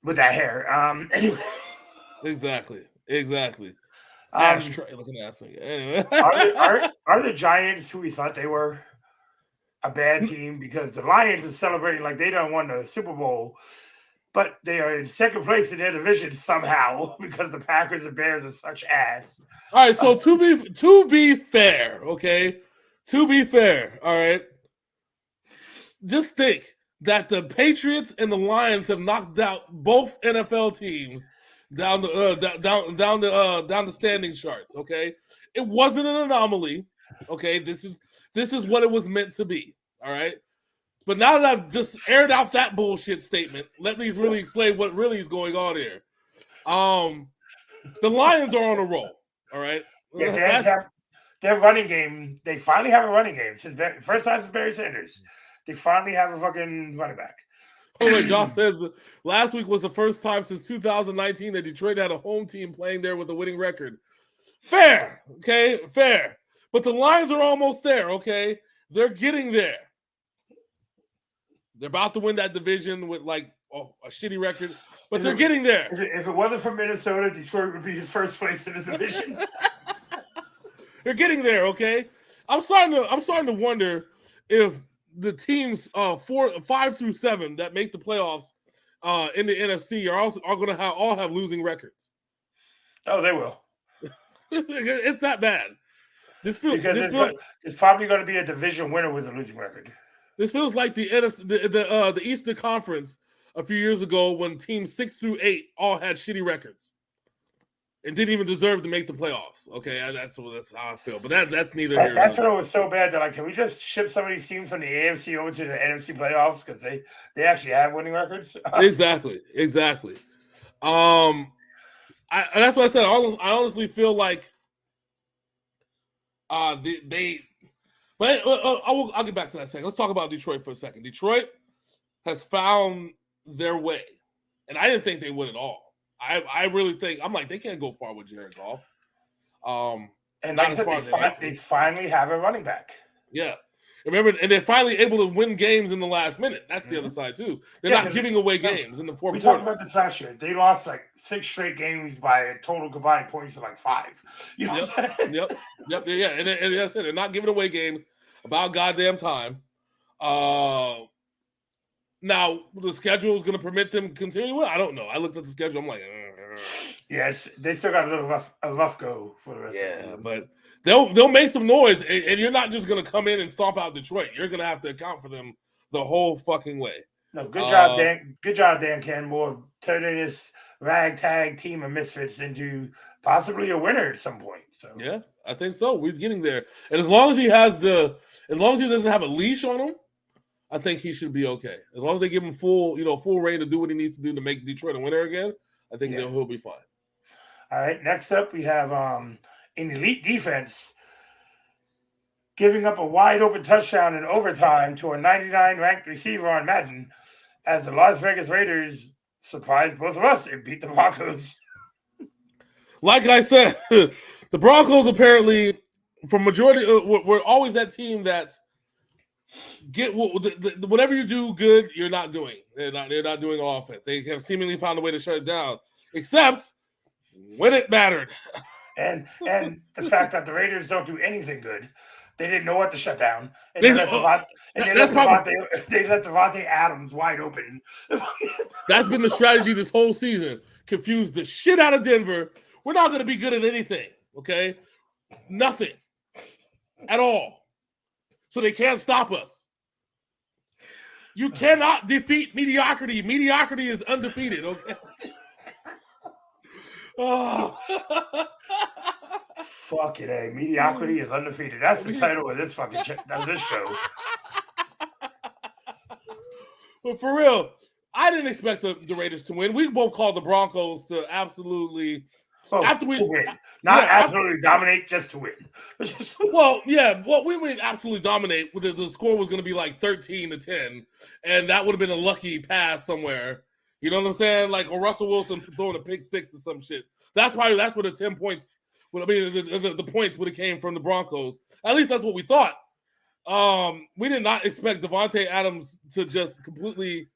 With that hair. Anyway. Exactly. Ashtray looking ass nigga. Anyway. are the Giants who we thought they were a bad team? Because the Lions are celebrating like they don't won the Super Bowl, but they are in second place in their division somehow because the Packers and Bears are such ass. All right, so to be fair, okay? To be fair, all right? Just think that the Patriots and the Lions have knocked out both NFL teams down the standing charts. Okay, it wasn't an anomaly. Okay, this is what it was meant to be. All right, but now that I've just aired out that bullshit statement, let me really explain what really is going on here. The Lions are on a roll. All right, their running game. They finally have a running game. First time since Barry Sanders. They finally have a fucking running back. Oh, wait, Josh says last week was the first time since 2019 that Detroit had a home team playing there with a winning record. Fair, okay, fair. But the Lions are almost there, okay? They're getting there. They're about to win that division with like a shitty record, but they're getting there. If it wasn't for Minnesota, Detroit would be in first place in the division. They're getting there, okay? I'm starting to wonder if the teams 5 through 7 that make the playoffs in the NFC are going to all have losing records. Oh, they will. It's that bad. It's probably going to be a division winner with a losing record. This feels like the NFC, the Eastern Conference a few years ago when teams 6 through 8 all had shitty records and didn't even deserve to make the playoffs. Okay, that's how I feel. But that's neither here. That's when it was so bad that like, can we just ship some of these teams from the AFC over to the NFC playoffs because they actually have winning records? Exactly. That's what I said. I honestly feel like they. But I'll get back to that in a second. Let's talk about Detroit for a second. Detroit has found their way, and I didn't think they would at all. I really think they can't go far with Jared Goff. And like I said, they finally have a running back. Yeah, remember, and they're finally able to win games in the last minute. That's the other side too. They're not giving away games in the fourth quarter. We talked about this last year. They lost like 6 straight games by a total combined points of like 5. You know Yep. Yeah, and that's it. They're not giving away games about goddamn time. Now the schedule is going to permit them to continue. I don't know. I looked at the schedule. I'm like, yes, they still got a rough go for the rest. Yeah, but they'll make some noise, and you're not just going to come in and stomp out Detroit. You're going to have to account for them the whole fucking way. No, good job, Dan. Good job, Dan Canmore, turning this ragtag team of misfits into possibly a winner at some point. So yeah, I think so. He's getting there, and as long as he doesn't have a leash on him, I think he should be okay. As long as they give him full reign to do what he needs to do to make Detroit a winner again, I think he'll be fine. All right. Next up, we have an elite defense giving up a wide open touchdown in overtime to a 99 ranked receiver on Madden as the Las Vegas Raiders surprised both of us and beat the Broncos. Like I said, the Broncos apparently, for majority, we're always that team that whatever you do good, you're not doing. They're not doing offense. They have seemingly found a way to shut it down, except when it mattered. And the fact that the Raiders don't do anything good. They didn't know what to shut down. And they let Devontae Adams wide open. That's been the strategy this whole season. Confuse the shit out of Denver. We're not going to be good at anything, okay? Nothing at all. So they can't stop us. You cannot defeat mediocrity. Mediocrity is undefeated, okay? Oh. Fucking A. Mediocrity is undefeated. That's the title of this fucking this show. But for real, I didn't expect the Raiders to win. We both called the Broncos to absolutely win. Absolutely dominate, just to win. We would absolutely dominate. The score was going to be like 13-10, and that would have been a lucky pass somewhere. You know what I'm saying? Like or Russell Wilson throwing a pick 6 or some shit. That's where the 10 points. The points would have came from the Broncos. At least that's what we thought. We did not expect Devontae Adams to just completely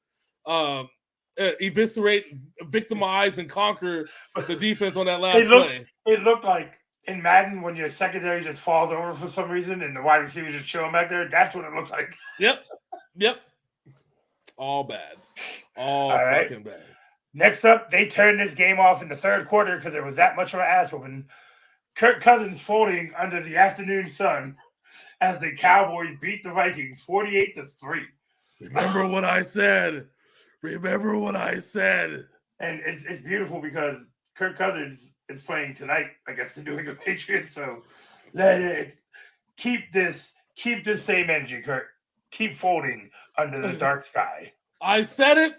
eviscerate, victimize, and conquer the defense on that last play. It looked like in Madden when your secondary just falls over for some reason and the wide receivers just chilling back there. That's what it looked like. Yep. All bad. All fucking bad. Next up, they turned this game off in the third quarter because there was that much of an ass whooping. Kirk Cousins folding under the afternoon sun as the Cowboys beat the Vikings 48-3. Remember what I said. And it's beautiful because Kirk Cousins is playing tonight against the New England Patriots. So keep this same energy, Kirk. Keep folding under the dark sky. I said it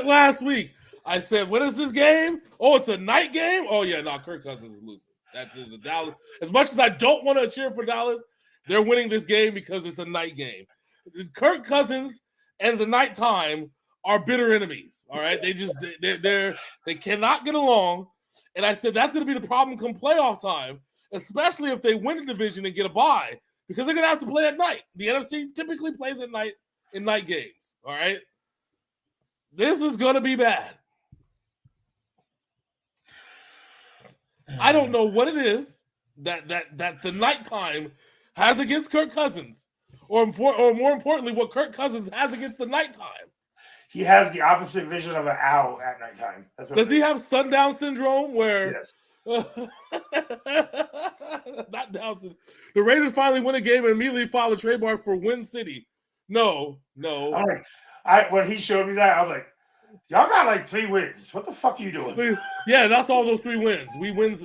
last week. I said, what is this game? Oh, it's a night game? Oh, yeah, no, Kirk Cousins is losing. That's the Dallas. As much as I don't want to cheer for Dallas, they're winning this game because it's a night game. Kirk Cousins and the nighttime are bitter enemies. All right, they cannot get along. And I said that's going to be the problem come playoff time, especially if they win the division and get a bye, because they're going to have to play at night. The NFC typically plays at night in night games. All right, this is going to be bad. I don't know what it is that the nighttime has against Kirk Cousins, or more importantly, what Kirk Cousins has against the nighttime. He has the opposite vision of an owl at nighttime. That's what Does he have sundown syndrome where Yes. not Down syndrome? The Raiders finally win a game and immediately file a trademark for Win City. No. I'm like, when he showed me that, I was like, y'all got like 3 wins. What the fuck are you doing? Yeah, that's all those 3 wins. We wins.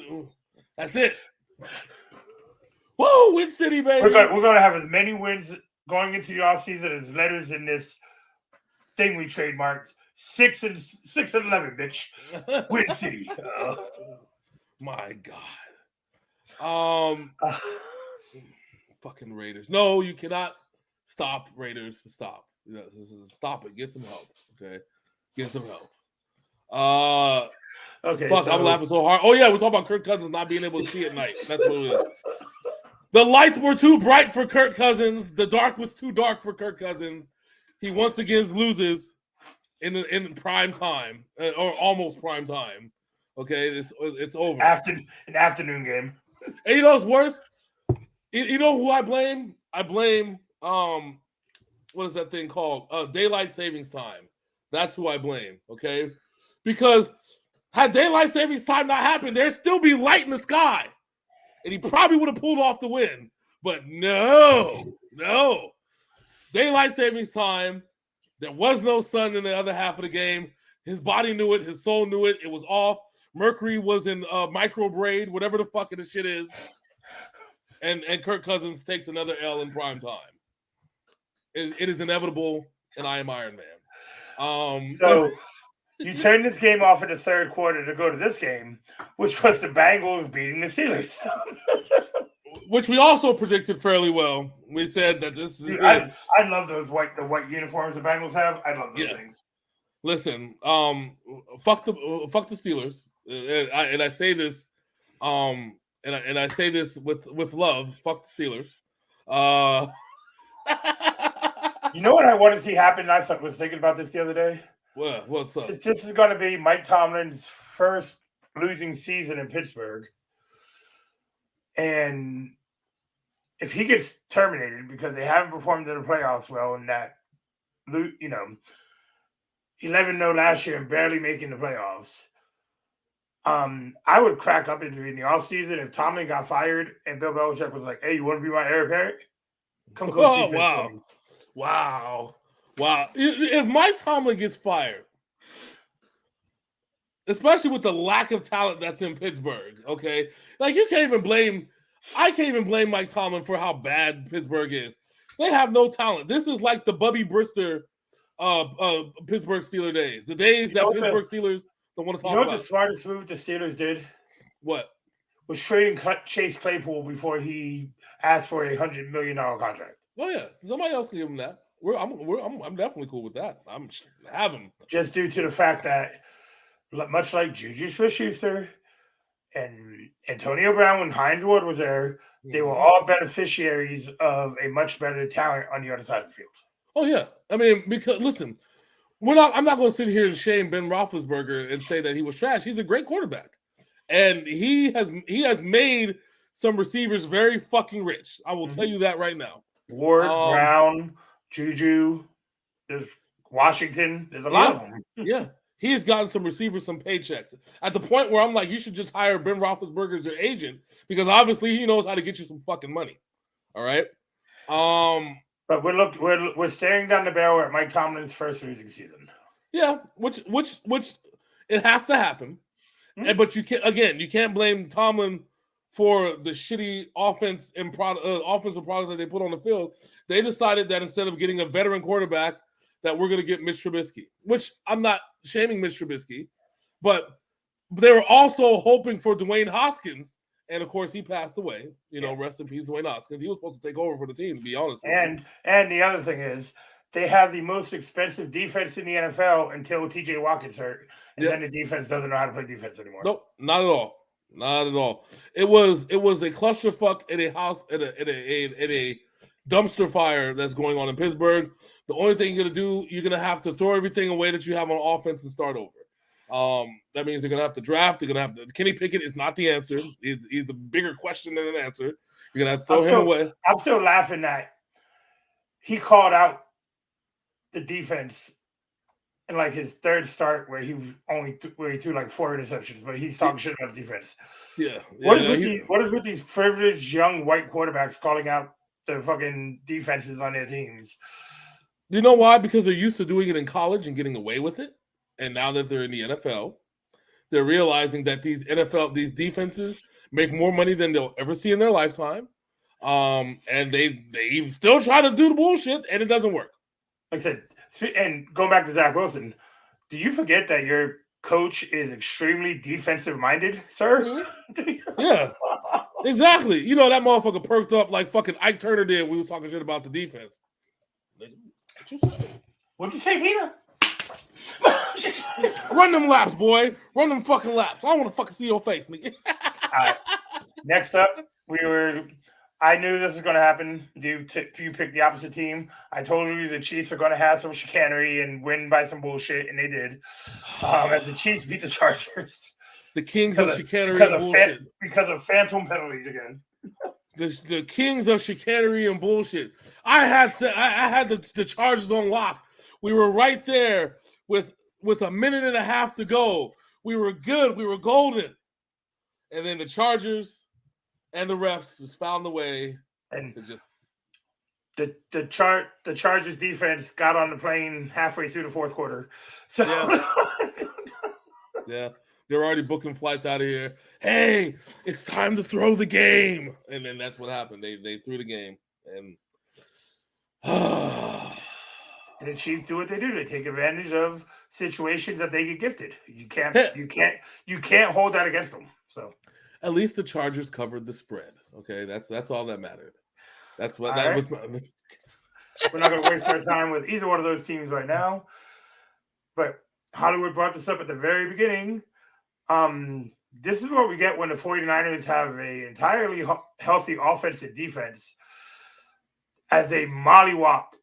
That's it. Whoa, Win City, baby. We're gonna have as many wins going into the offseason as letters in this thing we trademarked. 6 and 11, bitch. Win City. My God. Fucking Raiders. No, you cannot stop Raiders. Stop. Stop it. Get some help. Okay. Get some help. Okay. Fuck, I'm laughing so hard. Oh yeah, we're talking about Kirk Cousins not being able to see at night. That's what it is. The lights were too bright for Kirk Cousins. The dark was too dark for Kirk Cousins. He once again loses in prime time, or almost prime time. Okay, it's over. An afternoon game. And you know what's worse? You know who I blame? I blame what is that thing called? Daylight savings time. That's who I blame. Okay, because had daylight savings time not happened, there'd still be light in the sky, and he probably would have pulled off the win. But no. Daylight savings time. There was no sun in the other half of the game. His body knew it. His soul knew it. It was off. Mercury was in micro braid, whatever the fuck this shit is. And Kirk Cousins takes another L in prime time. It is inevitable, and I am Iron Man. So you turn this game off in the third quarter to go to this game, which was the Bengals beating the Steelers. Which we also predicted fairly well. We said that this is. Dude, I love the white uniforms the Bengals have. I love those things. Listen, fuck the Steelers, and I say this, and I say this with love. Fuck the Steelers. You know what I want to see happen? I was thinking about this the other day. What's up? Since this is going to be Mike Tomlin's first losing season in Pittsburgh, and if he gets terminated because they haven't performed in the playoffs well, and that, 11-0 last year and barely making the playoffs, I would crack up in the offseason if Tomlin got fired and Bill Belichick was like, "Hey, you want to be my heir apparent? Come coach defense for me." Wow. If Mike Tomlin gets fired, especially with the lack of talent that's in Pittsburgh, okay? Like, I can't even blame Mike Tomlin for how bad Pittsburgh is. They have no talent. This is like the Bubby Brister Pittsburgh Steelers days. The days that Pittsburgh Steelers don't want to talk about. You know what the smartest move the Steelers did? What? Was trading Chase Claypool before he asked for a $100 million contract. Oh yeah, somebody else can give him that. I'm definitely cool with that. I'm have him just due to the fact that, much like Juju Smith-Schuster and Antonio Brown when Hines Ward was there, they were all beneficiaries of a much better talent on the other side of the field. Oh yeah, I mean, because listen, I'm not going to sit here and shame Ben Roethlisberger and say that he was trash. He's a great quarterback, and he has made some receivers very fucking rich. I will tell you that right now. Ward, Brown, Juju, there's Washington. There's a lot of them. Yeah, he has gotten some receivers some paychecks at the point where I'm like, you should just hire Ben Roethlisberger as your agent because obviously he knows how to get you some fucking money. All right. But we're staring down the barrel at Mike Tomlin's first losing season. Yeah, which it has to happen. Mm-hmm. But you can't blame Tomlin for the shitty offensive product that they put on the field. They decided that instead of getting a veteran quarterback, that we're going to get Mitch Trubisky, which I'm not shaming Mitch Trubisky, but they were also hoping for Dwayne Haskins And of course, he passed away. Rest in peace, Dwayne Haskins. He was supposed to take over for the team, to be honest with you. And the other thing is, they have the most expensive defense in the NFL until T.J. Watt gets hurt, and then the defense doesn't know how to play defense anymore. Nope, not at all. Not at all. It was a clusterfuck in a house in a dumpster fire that's going on in Pittsburgh. The only thing you're gonna do, you're gonna have to throw everything away that you have on offense and start over. That means you're gonna have to draft. You're gonna have to. Kenny Pickett is not the answer. He's the bigger question than an answer. You're gonna have to throw him away. I'm still laughing that he called out the defense in like his third start where he threw like 4 interceptions, but he's talking shit about the defense. Yeah. What is with these privileged young white quarterbacks calling out the fucking defenses on their teams? You know why? Because they're used to doing it in college and getting away with it. And now that they're in the NFL, they're realizing that these defenses make more money than they'll ever see in their lifetime. And they still try to do the bullshit, and it doesn't work. Like I said, and going back to Zach Wilson, do you forget that your coach is extremely defensive minded, sir? Yeah, exactly. That motherfucker perked up like fucking Ike Turner did. We were talking shit about the defense. What'd you say, Tina? Run them laps, boy. Run them fucking laps. I don't want to fucking see your face, nigga. All right. Next up, I knew this was going to happen. You picked the opposite team. I told you the Chiefs are going to have some chicanery and win by some bullshit, and they did. As the Chiefs beat the Chargers. The kings of chicanery and bullshit. Because of phantom penalties again. The kings of chicanery and bullshit. I had the Chargers on lock. We were right there with a minute and a half to go. We were good. We were golden. And then the Chargers and the refs just found the way and to just the Chargers defense got on the plane halfway through the fourth quarter. So yeah. They're already booking flights out of here. Hey, it's time to throw the game. And then that's what happened. They threw the game. And and the Chiefs do what they do. They take advantage of situations that they get gifted. You can't hold that against them. So at least the Chargers covered the spread. Okay, that's all that mattered. That's what all that right. was. We're not going to waste our time with either one of those teams right now. But Hollywood brought this up at the very beginning. This is what we get when the 49ers have an entirely healthy offense and defense as a mollywopped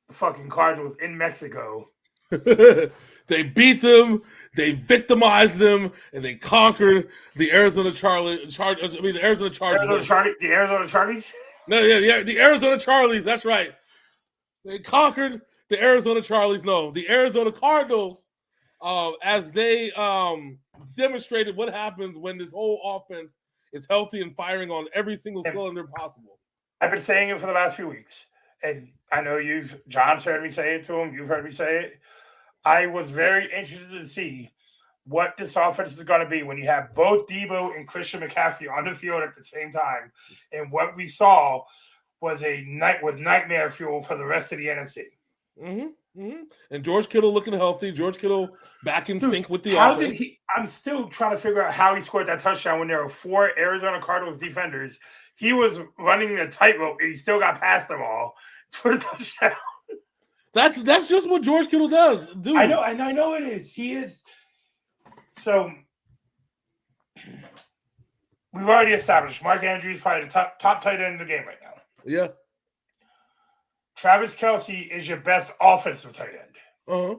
fucking Cardinals in Mexico. They beat them, they victimized them, and they conquered the Arizona Chargers. The Arizona Chargers. The Arizona Charlies? No, yeah, the Arizona Charlies. That's right. They conquered the Arizona Charlies. No, the Arizona Cardinals, as they demonstrated what happens when this whole offense is healthy and firing on every single cylinder possible. I've been saying it for the last few weeks, and I know John's heard me say it to him. You've heard me say it. I was very interested to see what this offense is going to be when you have both Debo and Christian McCaffrey on the field at the same time. And what we saw was nightmare fuel for the rest of the NFC. Mm-hmm. Mm-hmm. And George Kittle looking healthy. George Kittle back in sync with the offense. I'm still trying to figure out how he scored that touchdown when there were 4 Arizona Cardinals defenders. He was running the tightrope and he still got past them all for the touchdown. That's just what George Kittle does, dude. I know it is. He is. So we've already established Mark Andrews is probably the top tight end in the game right now. Yeah. Travis Kelce is your best offensive tight end. Uh-huh.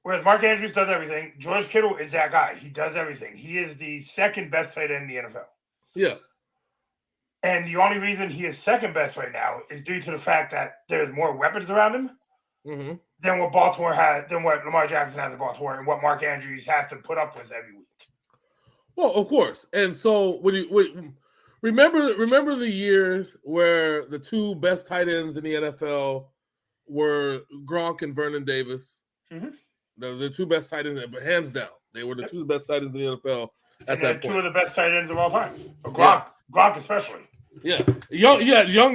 Whereas Mark Andrews does everything. George Kittle is that guy. He does everything. He is the second best tight end in the NFL. Yeah. And the only reason he is second best right now is due to the fact that there's more weapons around him than what Lamar Jackson has in Baltimore and what Mark Andrews has to put up with every week. Well, of course. And so remember the years where the 2 best tight ends in the NFL were Gronk and Vernon Davis. Mm-hmm. The 2 best tight ends, but hands down, they were the 2 best tight ends in the NFL at that point. 2 of the best tight ends of all time. Gronk especially. Yeah, young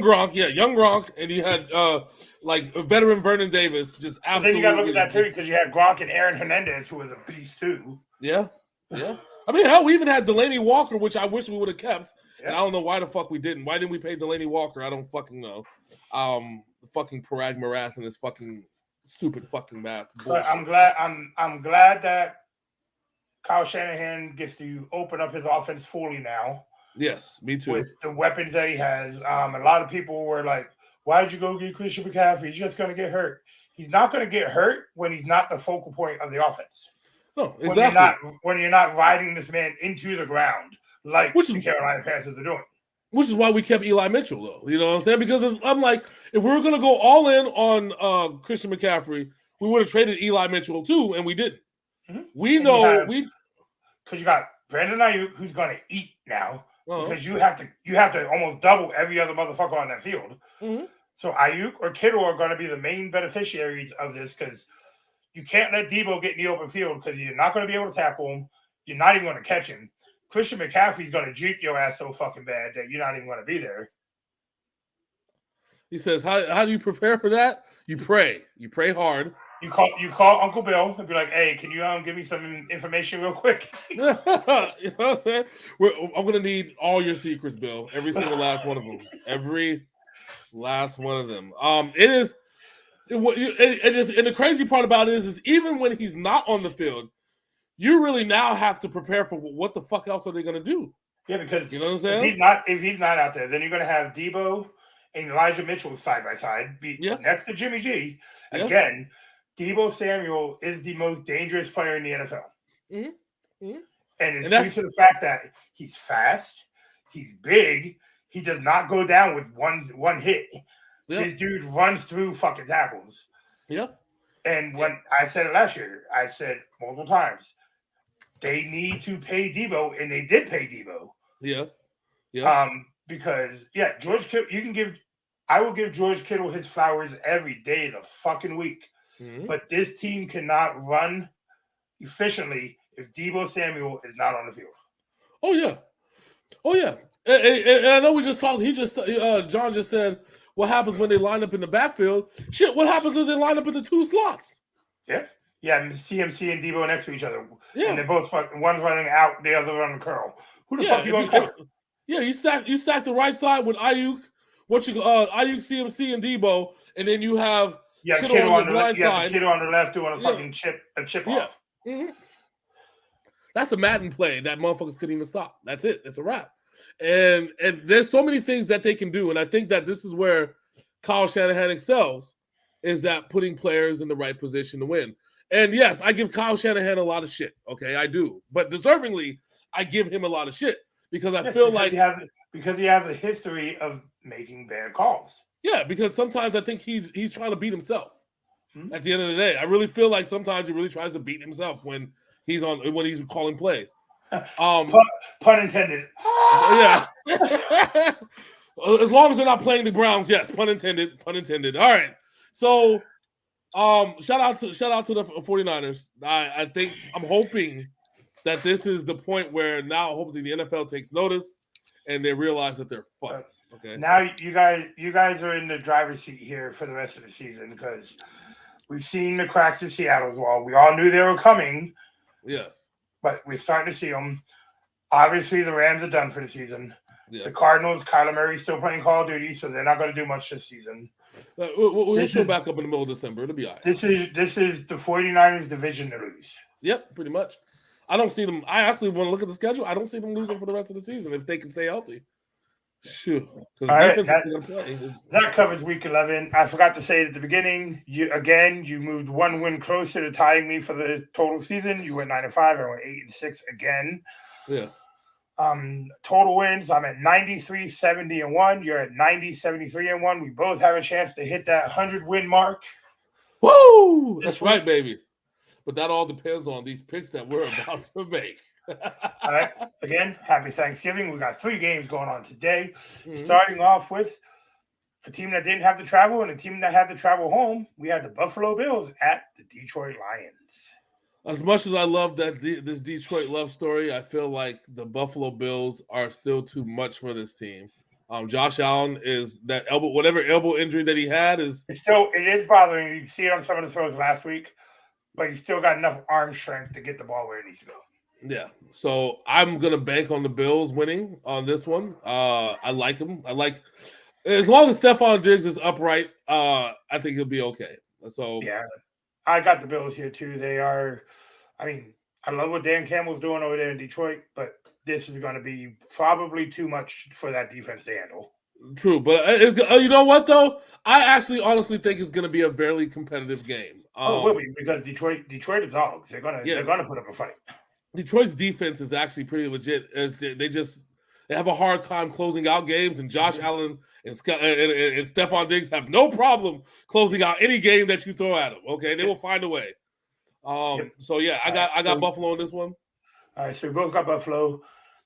Gronk. Yeah, young Gronk, and you had veteran Vernon Davis. Just absolutely. But then you got to look at that too because you had Gronk and Aaron Hernandez, who was a beast too. Yeah. I mean, hell, we even had Delaney Walker, which I wish we would have kept. Yeah. And I don't know why the fuck we didn't. Why didn't we pay Delaney Walker? I don't fucking know. Fucking Parag Marath and his fucking stupid fucking math. But Bullshit. I'm glad that Kyle Shanahan gets to open up his offense fully now Yes, me too. with the weapons that he has. A lot of people were like, "Why did you go get Christian McCaffrey? He's just going to get hurt." He's not going to get hurt when he's not the focal point of the offense. No, exactly. When you're not riding this man into the ground like the Carolina Panthers are doing. Which is why we kept Eli Mitchell, though. You know what I'm saying? Because I'm like, if we were going to go all in on Christian McCaffrey, we would have traded Eli Mitchell too, and we didn't. Mm-hmm. Because you got Brandon Ayuk, who's going to eat now, because you have to almost double every other motherfucker on that field. Mm-hmm. So Ayuk or Kittle are going to be the main beneficiaries of this, because you can't let Debo get in the open field because you're not going to be able to tackle him. You're not even going to catch him. Christian McCaffrey's going to juke your ass so fucking bad that you're not even going to be there. He says, how do you prepare for that? You pray. You pray hard. You call Uncle Bill and be like, "Hey, can you give me some information real quick?" You know what I'm saying? I'm going to need all your secrets, Bill. Every single last one of them. Every last one of them. It is... And the crazy part about it is even when he's not on the field, you really now have to prepare for what the fuck else are they going to do? Yeah, because you know what I'm saying? If he's not out there, then you're going to have Debo and Elijah Mitchell side by side, next to Jimmy G. Again, Debo Samuel is the most dangerous player in the NFL, and it's due to the fact that he's fast, he's big, he does not go down with one hit. Yep. This dude runs through fucking tackles. Yep. And when I said it last year, I said multiple times, they need to pay Debo, and they did pay Debo. Yeah. Yeah. Because George Kittle, I will give George Kittle his flowers every day of the fucking week. Mm-hmm. But this team cannot run efficiently if Debo Samuel is not on the field. Oh yeah. Oh yeah. And I know we just talked. John just said, what happens when they line up in the backfield? Shit, what happens if they line up in the two slots? Yeah. Yeah, CMC and Debo next to each other. Yeah. And they're both one's running out, the other running curl. Who the fuck you going to cover? Yeah, you stack the right side with Ayuk, Ayuk, CMC, and Debo, and then you have Kittle on the blind side. Kittle on the left doing a fucking chip off. Mm-hmm. That's a Madden play that motherfuckers couldn't even stop. That's it. It's a wrap. And there's so many things that they can do, and I think that this is where Kyle Shanahan excels, is that putting players in the right position to win. And yes, I give Kyle Shanahan a lot of shit. Okay, I do, but deservingly, I give him a lot of shit because I feel like he has a history of making bad calls. Yeah, because sometimes I think he's trying to beat himself. Mm-hmm. At the end of the day, I really feel like sometimes he really tries to beat himself when he's calling plays. Pun intended. Yeah. As long as they're not playing the Browns, yes. Pun intended. Pun intended. All right. So, shout out to the 49ers. I'm hoping that this is the point where now hopefully the NFL takes notice and they realize that they're fucked. Okay. Now you guys are in the driver's seat here for the rest of the season because we've seen the cracks in Seattle's wall. We all knew they were coming. Yes. But we're starting to see them. Obviously, the Rams are done for the season. Yeah. The Cardinals, Kyler Murray's still playing Call of Duty, so they're not going to do much this season. We'll still back up in the middle of December. It'll be all right. This is the 49ers division to lose. Yep, pretty much. I don't see them. I actually want to look at the schedule. I don't see them losing for the rest of the season if they can stay healthy. Shoot. Right, that covers week 11. I forgot to say it at the beginning. You moved one win closer to tying me for the total season. You went 9-5. I went 8-6 again. Yeah. Total wins. I'm at 93, 70-1. You're at 90, 73-1. We both have a chance to hit that 100-win mark. Woo! That's right, baby. But that all depends on these picks that we're about to make. All right. Again, happy Thanksgiving. We got 3 games going on today. Mm-hmm. Starting off with a team that didn't have to travel and a team that had to travel home. We had the Buffalo Bills at the Detroit Lions. As much as I love that this Detroit love story, I feel like the Buffalo Bills are still too much for this team. Josh Allen is that whatever elbow injury that he had it is bothering you. You see it on some of the throws last week, but he's still got enough arm strength to get the ball where it needs to go. Yeah. So I'm gonna bank on the Bills winning on this one. I like him. I like as long as Stephon Diggs is upright, I think he'll be okay. So Yeah, I got the Bills here too. They are. I mean, I love what Dan Campbell's doing over there in Detroit, but this is going to be probably too much for that defense to handle. true, but you know what though? I actually honestly think it's gonna be a very competitive game. Oh, it will be because Detroit are dogs. Yeah. They're gonna put up a fight. Detroit's defense is actually pretty legit. As they have a hard time closing out games, and Josh Allen and Stephon Diggs have no problem closing out any game that you throw at them. Okay, they will find a way. So yeah, I got Buffalo on this one. All right, so we both got Buffalo.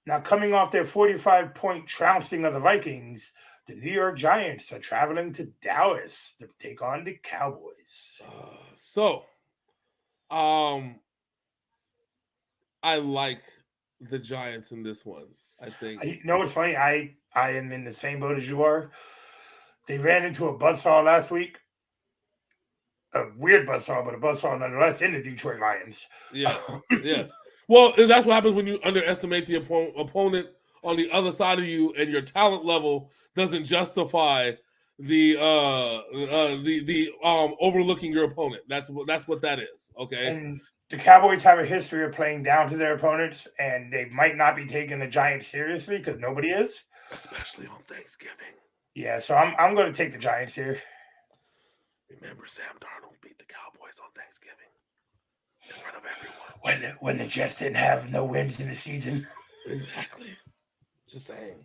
Now, coming off their 45-point trouncing of the Vikings, the New York Giants are traveling to Dallas to take on the Cowboys. I like the Giants in this one. I think. You know what's funny? I am in the same boat as you are. They ran into a buzzsaw last week. A weird buzzsaw, but a buzzsaw nonetheless in the Detroit Lions. Yeah, yeah. Well, that's what happens when you underestimate the opponent on the other side of you, and your talent level doesn't justify the overlooking your opponent. That's what that is. Okay. And the Cowboys have a history of playing down to their opponents, and they might not be taking the Giants seriously because nobody is, especially on Thanksgiving. Yeah, so I'm going to take the Giants here. Remember, Sam Darnold beat the Cowboys on Thanksgiving in front of everyone. When the Jets didn't have no wins in the season. Exactly. Just saying.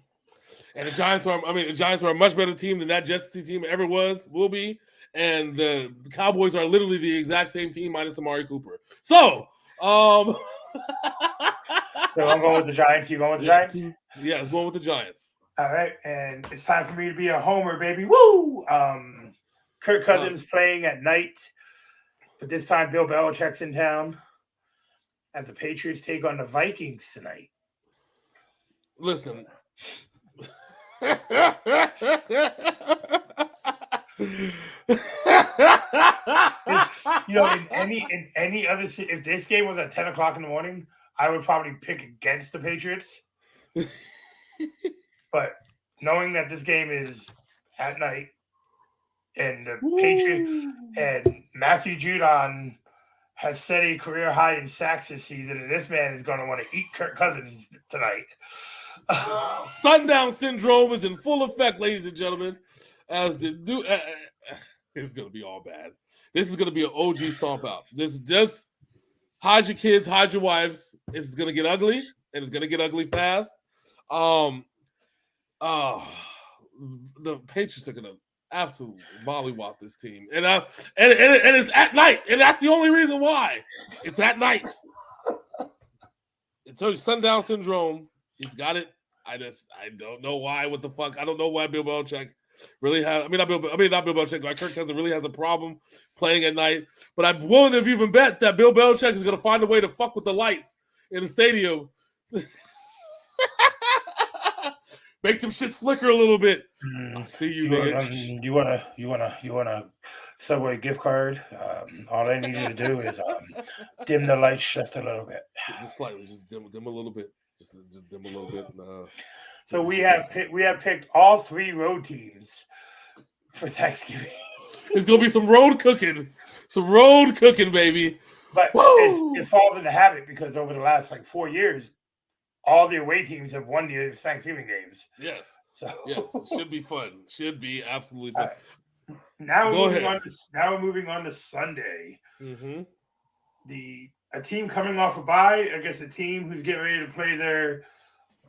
And the Giants are a much better team than that Jets team ever will be. And the Cowboys are literally the exact same team minus Amari Cooper. So, so I'm going with the Giants. You going with the Giants? Yeah, it's going with the Giants. All right, and it's time for me to be a homer, baby. Woo! Kirk Cousins playing at night, but this time Bill Belichick's in town as the Patriots take on the Vikings tonight. Listen. In any other, if this game was at 10 o'clock in the morning, I would probably pick against the Patriots. But knowing that this game is at night, and the Patriots and Matthew Judon has set a career high in sacks this season, and this man is going to want to eat Kirk Cousins tonight. Sundown syndrome is in full effect, ladies and gentlemen. As the new, it's going to be all bad. This is going to be an OG stomp out. This is just hide your kids, hide your wives. It's going to get ugly, and it's going to get ugly fast. The Patriots are going to absolutely mollywop this team, and it's at night, and that's the only reason why it's at night. It's sundown syndrome. He's got it. I don't know why. What the fuck? I don't know why Bill Belichick really has. Not Bill Belichick. Like Kirk Cousins really has a problem playing at night. But I'm willing to even bet that Bill Belichick is going to find a way to fuck with the lights in the stadium. Make them shits flicker a little bit. I see you, nigga. You wanna Subway gift card? All I need you to do is dim the lights just a little bit. Just slightly, just dim a little bit. Just dim a little bit. So we have picked all three road teams for Thanksgiving. There's gonna be some road cooking, baby. But it falls into habit because over the last 4 years, all the away teams have won the Thanksgiving games. Yes. So yes, it should be fun. Should be absolutely fun. Right. Now we're moving on to Sunday. Mm-hmm. A team coming off a bye against a team who's getting ready to play their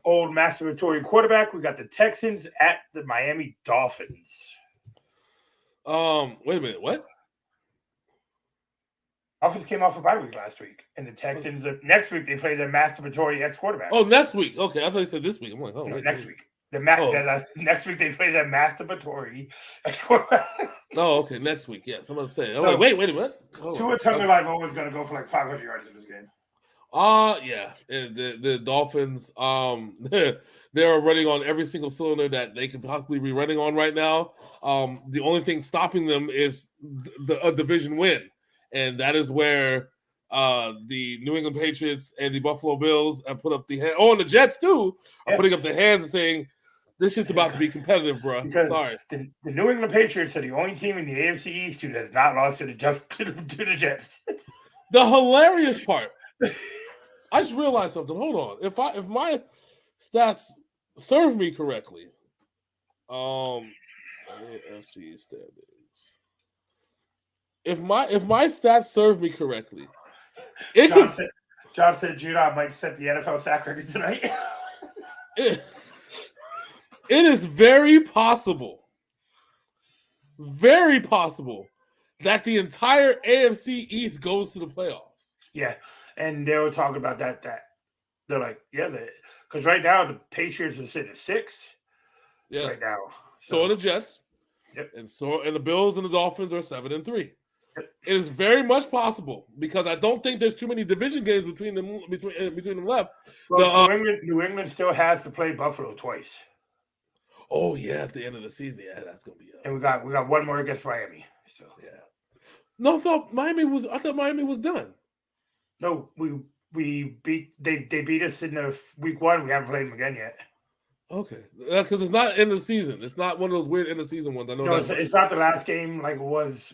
old masturbatory quarterback. We got the Texans at the Miami Dolphins. Wait a minute. What? Dolphins came off a bye week last week, and the Texans next week they play their masturbatory ex-quarterback. Oh, next week. Okay, I thought you said this week. I'm like, next week. Next week they play their masturbatory ex-quarterback. Oh, okay, next week. Yeah, someone said. So, wait a minute. Tua Tagovailoa is going to go for 500 yards in this game. Yeah. The Dolphins, they're running on every single cylinder that they could possibly be running on right now. The only thing stopping them is a division win. And that is where The New England Patriots and the Buffalo Bills have put up the hand. Oh, and the Jets too are putting up the hands and saying, "This shit's about to be competitive, bro." Because Sorry. the New England Patriots are the only team in the AFC East who has not lost to the Jets. The hilarious part, I just realized something. Hold on. If my stats serve me correctly, AFC standings. If my stats serve me correctly, John said Judah might set the NFL sack record tonight. It is very possible that the entire AFC East goes to the playoffs. Yeah, and they were talking about that. They're like, because right now the Patriots are sitting at 6. Yeah, right now. So are the Jets. Yep. And the Bills and the Dolphins are 7-3. It is very much possible because I don't think there's too many division games between them left. Well, New England still has to play Buffalo twice. Oh yeah, at the end of the season, yeah, that's gonna be. And we got one more against Miami. So yeah. No, I thought Miami was done. No, we beat they beat us in the week 1. We haven't played them again yet. Okay, because it's not end of the season. It's not one of those weird end of season ones. I know. No, it's not the last game like it was.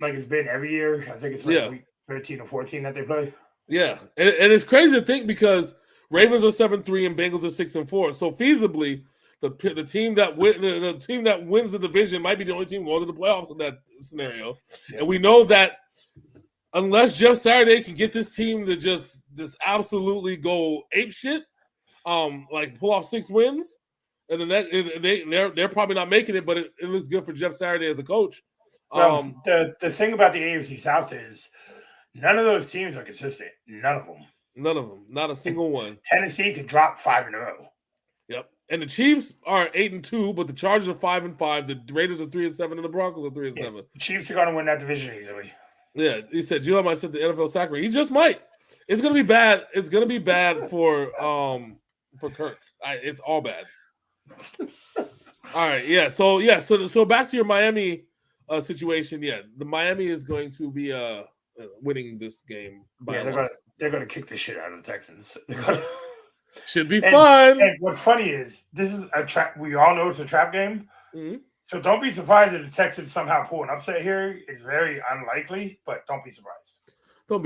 Like it's been every year. I think it's like week 13 or 14 that they play. Yeah, and it's crazy to think because Ravens are 7-3 and Bengals are 6-4. So feasibly, the team that wins the division might be the only team going to the playoffs in that scenario. Yeah. And we know that unless Jeff Saturday can get this team to just absolutely go ape shit, like pull off 6 wins, and then they're probably not making it. But it looks good for Jeff Saturday as a coach. Well, the thing about the AFC South is none of those teams are consistent. None of them. Not a single one. Tennessee could drop 5 in a row. Yep. And the Chiefs are 8-2, but the Chargers are 5-5. The Raiders are 3-7, and the Broncos are 3-7. The Chiefs are going to win that division easily. Yeah, he said Gio might set the NFL sack rate. He just might. It's going to be bad. It's going to be bad for Kirk. It's all bad. All right. Yeah. So back to your Miami situation. Yeah, the Miami is going to be winning this game. They're gonna kick the shit out of the Texans. Should be fun. And what's funny is this is a trap. We all know it's a trap game. Mm-hmm. So don't be surprised if the Texans somehow pull an upset here. It's very unlikely, but don't be surprised. I'm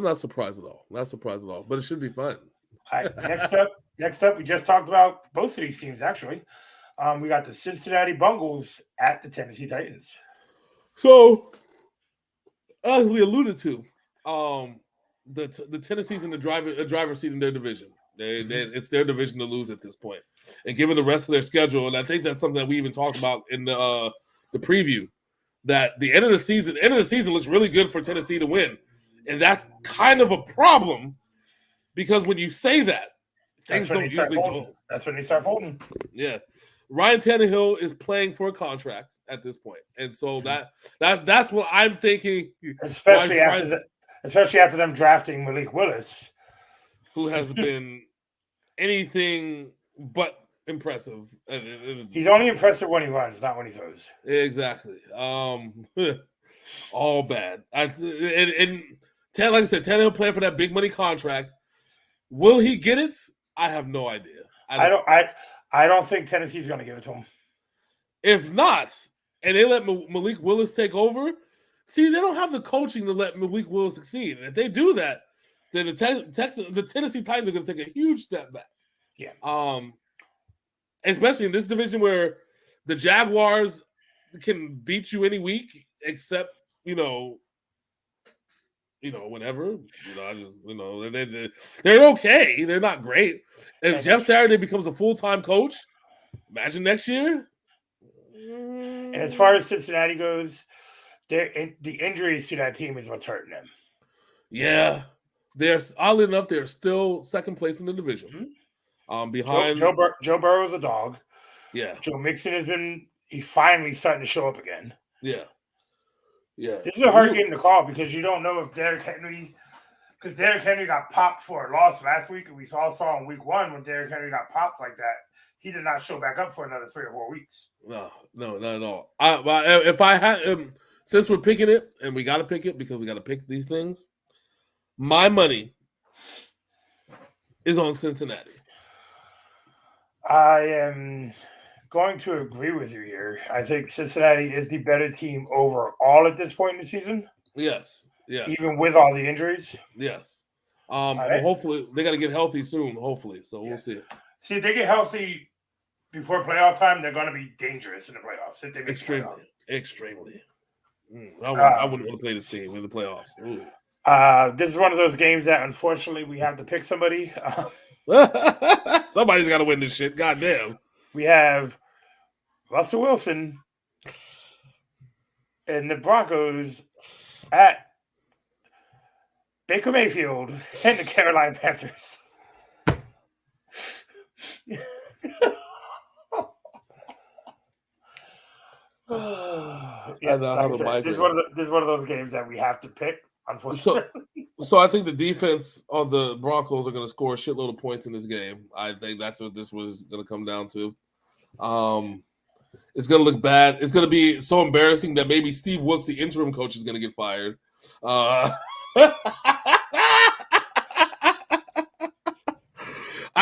not surprised at all. Not surprised at all. But it should be fun. All right, next up, we just talked about both of these teams actually. We got the Cincinnati Bengals at the Tennessee Titans. So, as we alluded to, the Tennessee's in the driver's seat in their division. It's their division to lose at this point. And given the rest of their schedule, and I think that's something that we even talked about in the preview, that the end of the season looks really good for Tennessee to win. And that's kind of a problem because when you say that, things don't usually go. That's when they start folding. Yeah. Ryan Tannehill is playing for a contract at this point. And so that's what I'm thinking. Especially after them drafting Malik Willis. Who has been anything but impressive. He's only impressive when he runs, not when he throws. Exactly. All bad. Like I said, Tannehill playing for that big money contract. Will he get it? I have no idea. I don't think Tennessee's going to give it to him. If not, and they let Malik Willis take over, see, they don't have the coaching to let Malik Willis succeed. And if they do that, then the Tennessee Titans are going to take a huge step back. Yeah. Especially in this division where the Jaguars can beat you any week, except whenever. They're okay. They're not great. And Jeff Saturday becomes a full-time coach. Imagine next year. And as far as Cincinnati goes, the injuries to that team is what's hurting them. Yeah. They're oddly enough, they're still second place in the division. Behind Joe Burrow's a dog. Yeah. Joe Mixon he's finally starting to show up again. Yeah. Yeah. This is a hard game to call because you don't know if Derrick Henry got popped for a loss last week, and we all saw in week 1 when Derrick Henry got popped like that, he did not show back up for another 3 or 4 weeks. No, not at all. If I had since we're picking it, and we got to pick it because we got to pick these things, My money is on Cincinnati. I am going to agree with you here. I think Cincinnati is the better team overall at this point in the season, Yes. even with all the injuries. Yes. right. Hopefully they got to get healthy soon. Hopefully, so we'll Yeah. see. See, if they get healthy before playoff time, they're going to be dangerous in the playoffs if they make the Extremely, playoffs. extremely. I wouldn't want to play this team in the playoffs. Ooh. This is one of those games that unfortunately we have to pick somebody. Somebody's got to win this shit. Goddamn. We have Russell Wilson and the Broncos at Baker Mayfield and the Carolina Panthers. Yeah, And, like I how to said, this is one of those games that we have to pick, unfortunately. So I think the defense on the Broncos are going to score a shitload of points in this game. I think that's what this was going to come down to. It's going to look bad. It's going to be so embarrassing that maybe Steve Wilkes, the interim coach, is going to get fired. I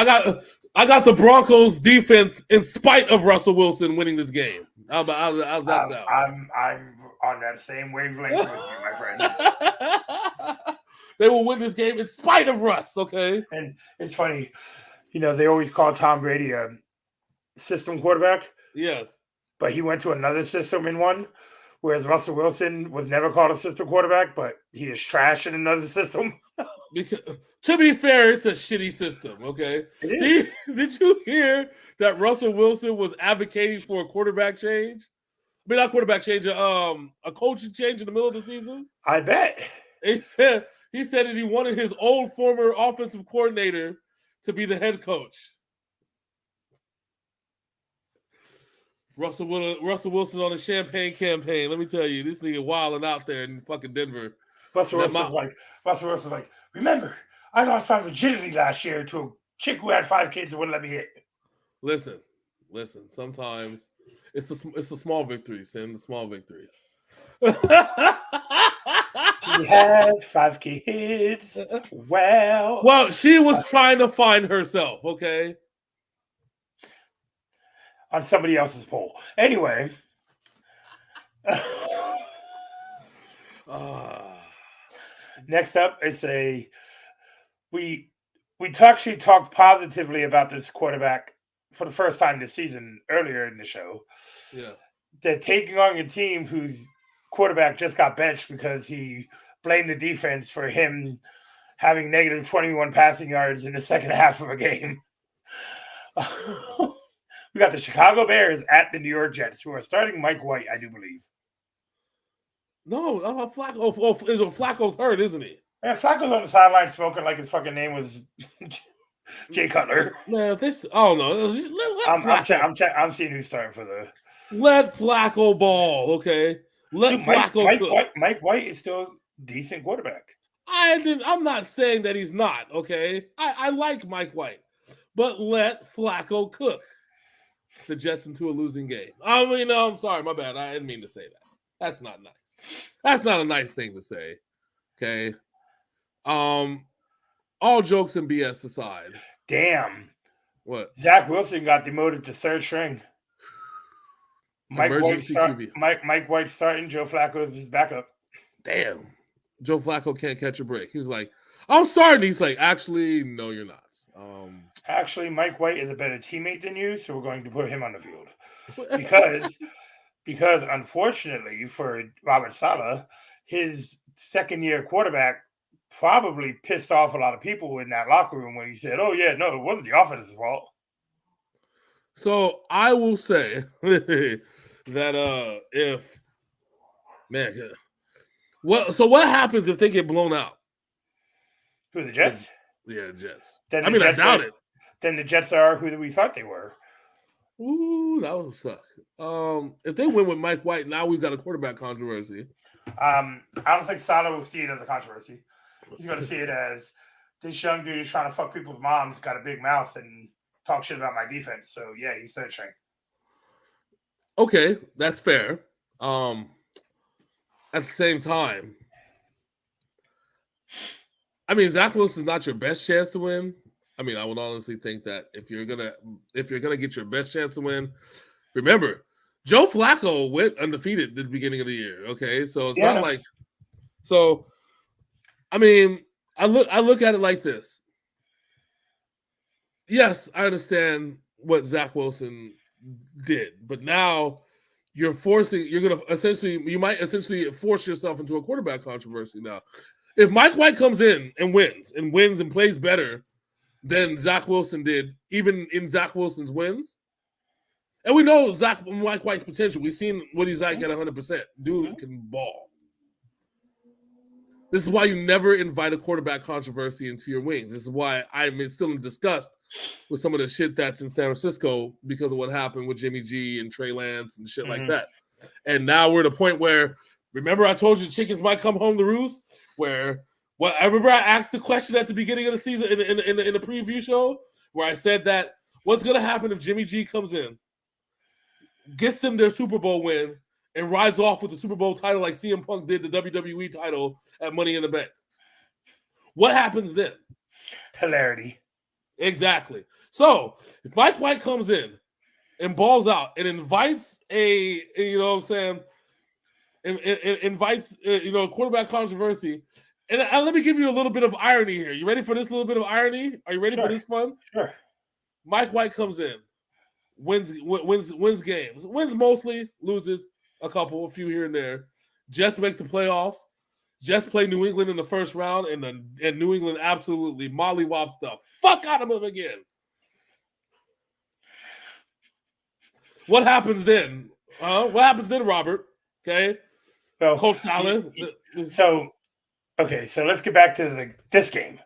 got the Broncos defense in spite of Russell Wilson winning this game. How's that sound? I'm on that same wavelength with you, my friend. They will win this game in spite of Russ, okay? And it's funny, they always call Tom Brady a system quarterback. Yes. But he went to another system in one, whereas Russell Wilson was never called a system quarterback, but he is trash in another system. Because, to be fair, it's a shitty system, okay? Did you hear that Russell Wilson was advocating for a quarterback change? I mean, not quarterback change, a coaching change in the middle of the season? I bet. He said that he wanted his old former offensive coordinator to be the head coach. Russell Wilson on a champagne campaign. Let me tell you, this nigga wilding out there in fucking Denver. Russell Wilson's like, remember, I lost my virginity last year to a chick who had 5 kids and wouldn't let me hit. Listen. Sometimes it's the small victories, Sam. The small victories. She has 5 kids. Well, she was trying to find herself. Okay. On somebody else's pole. Anyway. Next up, it's we actually talked positively about this quarterback for the first time this season earlier in the show. Yeah. They're taking on a team whose quarterback just got benched because he blamed the defense for him having negative 21 passing yards in the second half of a game. We got the Chicago Bears at the New York Jets, who are starting Mike White, I do believe. No, Flacco's hurt, isn't he? Man, Flacco's on the sideline smoking like his fucking name was Jay Cutler. Man, if this, oh no, I'm seeing who's starting for the. Let Flacco ball, okay? Mike White is still a decent quarterback. I'm not saying that he's not, okay? I like Mike White, but let Flacco cook the Jets into a losing game. I mean, no, I'm sorry, my bad. I didn't mean to say that. That's not nice. That's not a nice thing to say. Okay. All jokes and BS aside. Damn. What? Zach Wilson got demoted to third string. Mike White starting. Joe Flacco is his backup. Damn. Joe Flacco can't catch a break. He's like, I'm starting. He's like, actually, no, you're not. Actually, Mike White is a better teammate than you, so we're going to put him on the field. Because unfortunately for Robert Saleh, his second-year quarterback probably pissed off a lot of people in that locker room when he said, "Oh yeah, no, it wasn't the offense's fault." So I will say that if what happens if they get blown out? Who, the Jets? Yeah, Jets. I doubt it. Then the Jets are who we thought they were. Ooh, that would suck. If they win with Mike White, now we've got a quarterback controversy. I don't think Saleh will see it as a controversy. He's going to see it as this young dude is trying to fuck people's moms, got a big mouth, and talk shit about my defense. So, yeah, he's third string. Okay, that's fair. At the same time, I mean, Zach Wilson's not your best chance to win. I mean, I would honestly think that if you're gonna get your best chance to win, remember, Joe Flacco went undefeated at the beginning of the year. Okay, so it's not like so. I mean, I look at it like this. Yes, I understand what Zach Wilson did, but now you might essentially force yourself into a quarterback controversy now. If Mike White comes in and wins and plays better than Zach Wilson did, even in Zach Wilson's wins, and we know Mike White's potential. We've seen what he's like at 100%. Dude can ball. This is why you never invite a quarterback controversy into your wings. This is why I'm still in disgust with some of the shit that's in San Francisco because of what happened with Jimmy G and Trey Lance and shit like that. And now we're at a point where, remember I told you the chickens might come home to roost? I remember I asked the question at the beginning of the season in the preview show where I said that what's going to happen if Jimmy G comes in, gets them their Super Bowl win, and rides off with the Super Bowl title like CM Punk did the WWE title at Money in the Bank. What happens then? Hilarity. Exactly. So if Mike White comes in and balls out and invites invites quarterback controversy, and let me give you a little bit of irony here. You ready for this little bit of irony? Are you ready for this fun? Sure. Mike White comes in, wins games, wins mostly, loses a few here and there. Jets make the playoffs. Jets play New England in the first round, and New England absolutely mollywop stuff. Fuck out of them again. What happens then? What happens then, Robert? Okay, well, Coach Saleh. So let's get back to this game.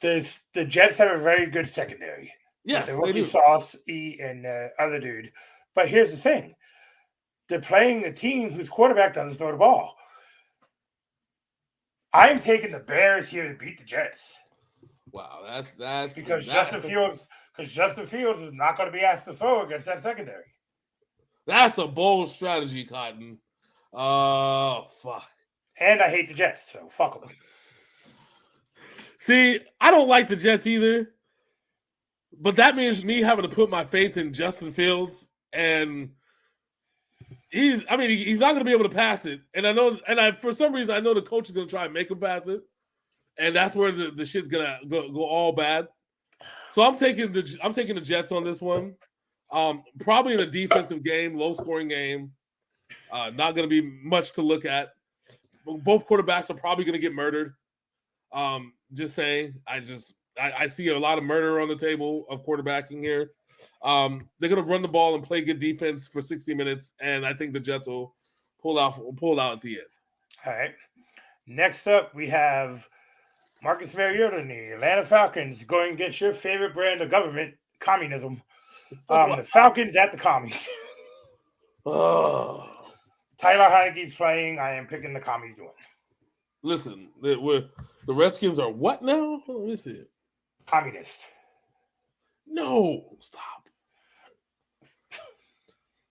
The Jets have a very good secondary. Yes, they do. Sauce, E, and other dude. But here's the thing. They're playing a team whose quarterback doesn't throw the ball. I'm taking the Bears here to beat the Jets. Wow, that's because Justin Fields is not going to be asked to throw against that secondary. That's a bold strategy, Cotton. Oh, fuck. And I hate the Jets, so fuck them. See, I don't like the Jets either. But that means me having to put my faith in Justin Fields, and he's not going to be able to pass it. And for some reason, I know the coach is going to try and make him pass it, and that's where the shit's going to go all bad. So I'm taking the Jets on this one. Probably in a defensive game, low scoring game. Not going to be much to look at. Both quarterbacks are probably going to get murdered. Just saying, I see a lot of murder on the table of quarterbacking here. They're going to run the ball and play good defense for 60 minutes, and I think the Jets will pull out at the end. All right. Next up, we have Marcus Mariota and the Atlanta Falcons going against your favorite brand of government, communism. The Falcons at the commies. Oh. Tyler Heineke's playing. I am picking the commies to win. Listen, the Redskins are what now? Let me see it. Communist. No, stop.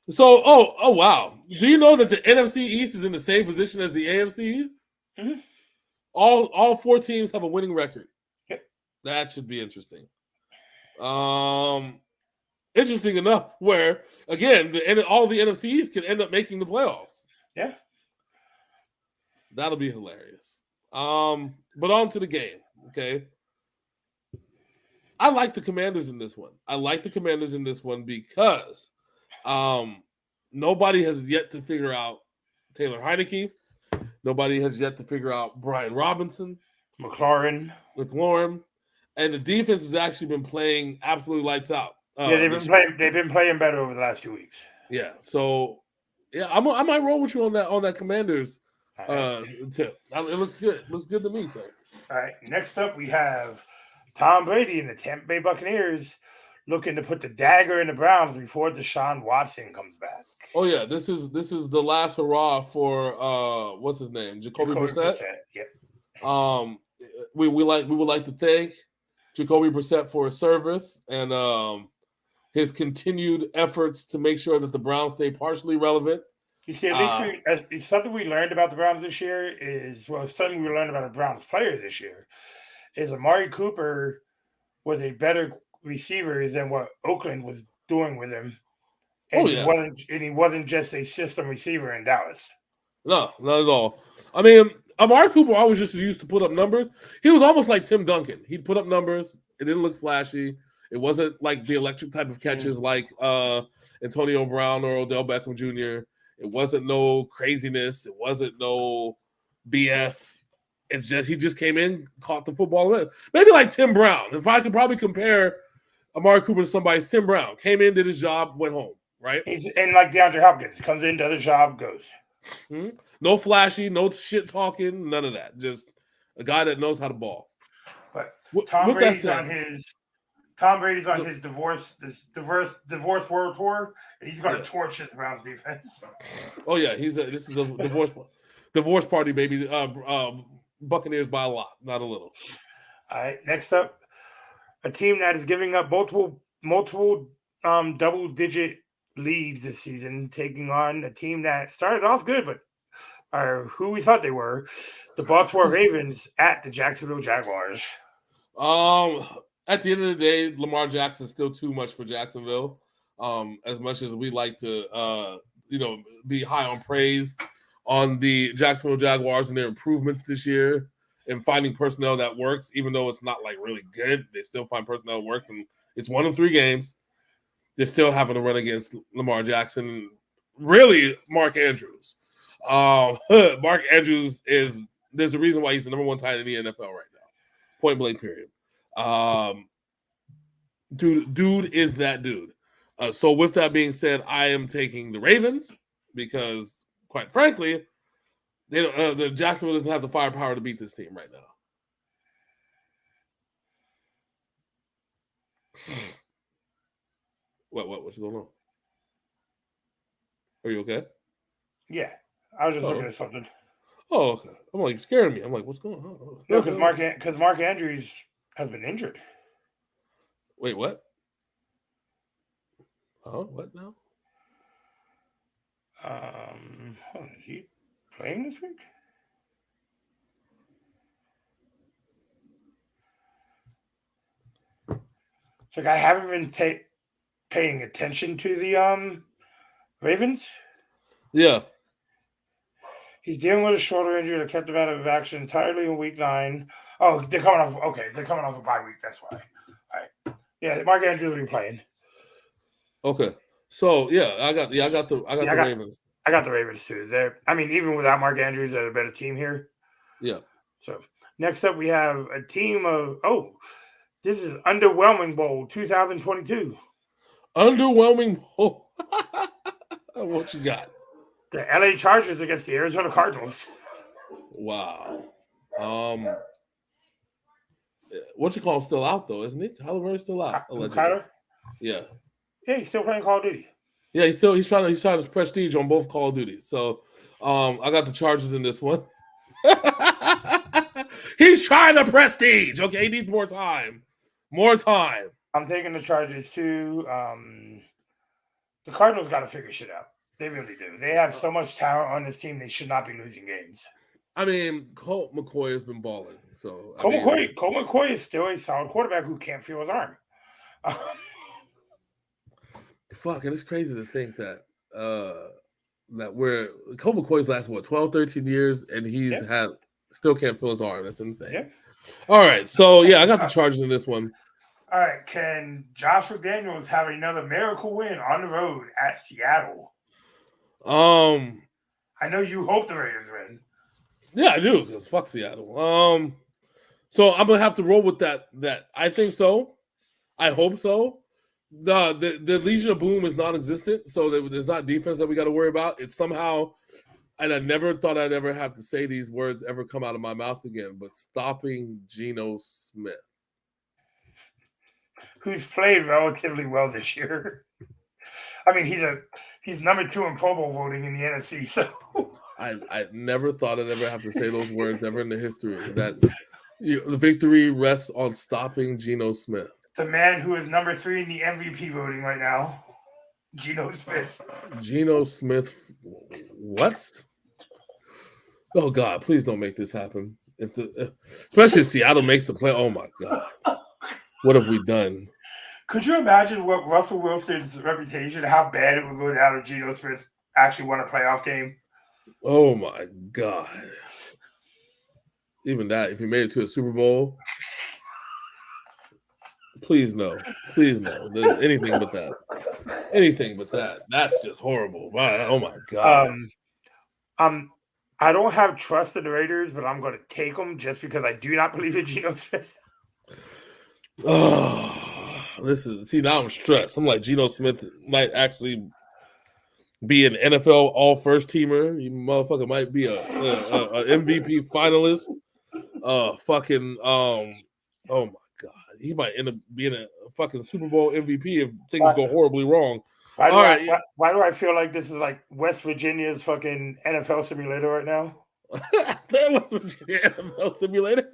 So, oh, wow. Do you know that the NFC East is in the same position as the AFC East? Mm-hmm. All four teams have a winning record. Yep. That should be interesting. Interesting enough, where again, all the NFC East can end up making the playoffs. Yeah. That'll be hilarious. But on to the game, okay? I like the Commanders in this one. Because nobody has yet to figure out Taylor Heineke. Nobody has yet to figure out Brian Robinson. McLaurin. And the defense has actually been playing absolutely lights out. They've been playing better over the last 2 weeks. Yeah. So yeah, I might roll with you on that Commanders tip. It looks good. Looks good to me, sir. All right. Next up, we have Tom Brady and the Tampa Bay Buccaneers looking to put the dagger in the Browns before Deshaun Watson comes back. Oh yeah, this is the last hurrah for what's his name, Jacoby Brissett. Yep. We would like to thank Jacoby Brissett for his service and his continued efforts to make sure that the Browns stay partially relevant You see, at least it's something we learned about the Browns this year is something we learned about a Browns player this year is Amari Cooper was a better receiver than what Oakland was doing with him, and he wasn't just a system receiver in Dallas. No, not at all. I mean, Amari Cooper always just used to put up numbers. He was almost like Tim Duncan. He'd put up numbers. It didn't look flashy. It wasn't like the electric type of catches like Antonio Brown or Odell Beckham Jr. It wasn't no craziness. It wasn't no BS. It's just he just came in, caught the football. Maybe like Tim Brown. If I could probably compare Amari Cooper to somebody, Tim Brown came in, did his job, went home. Right? And like DeAndre Hopkins comes in, does his job, goes. Mm-hmm. No flashy, no shit talking, none of that. Just a guy that knows how to ball. But Tom Brady's on his divorce world tour, and he's going to torch his Browns defense. Oh yeah, this is a divorce party, baby. Buccaneers by a lot, not a little. All right, next up, a team that is giving up multiple double-digit leads this season, taking on a team that started off good, but are who we thought they were, the Baltimore Ravens at the Jacksonville Jaguars. At the end of the day, Lamar Jackson's still too much for Jacksonville. As much as we like to, be high on praise on the Jacksonville Jaguars and their improvements this year and finding personnel that works, even though it's not like really good, they still find personnel that works, and it's 1 of 3 games. They're still having to run against Lamar Jackson. Really, Mark Andrews. Mark Andrews there's a reason why he's the number 1 tight end in the NFL right now. Point blank, period. Dude is that dude. So with that being said, I am taking the Ravens because, quite frankly, the Jacksonville doesn't have the firepower to beat this team right now. What's going on? Are you okay? Yeah, I was just looking at something. Oh, okay. I'm like scaring me. I'm like, what's going on? No, because Mark Andrews has been injured. Wait, what? Oh, what now? Is he playing this week? It's like I haven't been paying attention to the Ravens. Yeah. He's dealing with a shoulder injury that kept him out of action entirely in week 9. Oh, they're coming off. Okay, they're coming off a bye week. That's why. All right. Yeah, Mark Andrews will be playing. Okay. So yeah, I got the Ravens. I got the Ravens too. Even without Mark Andrews, they're a better team here. Yeah. So next up, we have a team of this is Underwhelming Bowl 2022. Underwhelming Bowl. What you got? The LA Chargers against the Arizona Cardinals. Wow. What you call him still out though, isn't he? Kyler Murray's still out. Kyler? Yeah. Yeah, he's still playing Call of Duty. Yeah, he's trying his prestige on both Call of Duty. So I got the Chargers in this one. He's trying to prestige. Okay, he needs more time. More time. I'm taking the Chargers too. The Cardinals got to figure shit out. They really do. They have so much talent on this team. They should not be losing games. I mean, Colt McCoy has been balling. So Colt McCoy is still a solid quarterback who can't feel his arm. Fuck, and it's crazy to think that Colt McCoy's last 12, 13 years, and he's still can't feel his arm. That's insane. Yeah. All right, so I got the Chargers in this one. All right, can Josh McDaniels have another miracle win on the road at Seattle? I know you hope the Raiders win. Yeah, I do, because fuck Seattle. So I'm gonna have to roll with that. I think so. I hope so. The Legion of Boom is non-existent, so there's not defense that we got to worry about. It's somehow, and I never thought I'd ever have to say these words ever come out of my mouth again, but stopping Geno Smith, who's played relatively well this year. I mean, he's number 2 in Pro Bowl voting in the NFC. So I never thought I'd ever have to say those words ever in the history. That the victory rests on stopping Geno Smith. The man who is number 3 in the MVP voting right now. Geno Smith. Geno Smith. What? Oh God! Please don't make this happen. Especially if Seattle makes the play. Oh my God! What have we done? Could you imagine what Russell Wilson's reputation, how bad it would go down if Geno Smith actually won a playoff game? Oh my God! Even that, if he made it to a Super Bowl, please no. There's anything but that. Anything but that. That's just horrible. Wow, oh my God! I don't have trust in the Raiders, but I'm going to take them just because I do not believe in Geno Smith. Oh, now I'm stressed. I'm like Geno Smith might actually be an NFL All First Teamer. You motherfucker might be a MVP finalist. Oh my God, he might end up being a fucking Super Bowl MVP if things go horribly wrong. Why do I feel like this is like West Virginia's fucking NFL simulator right now? West Virginia NFL simulator.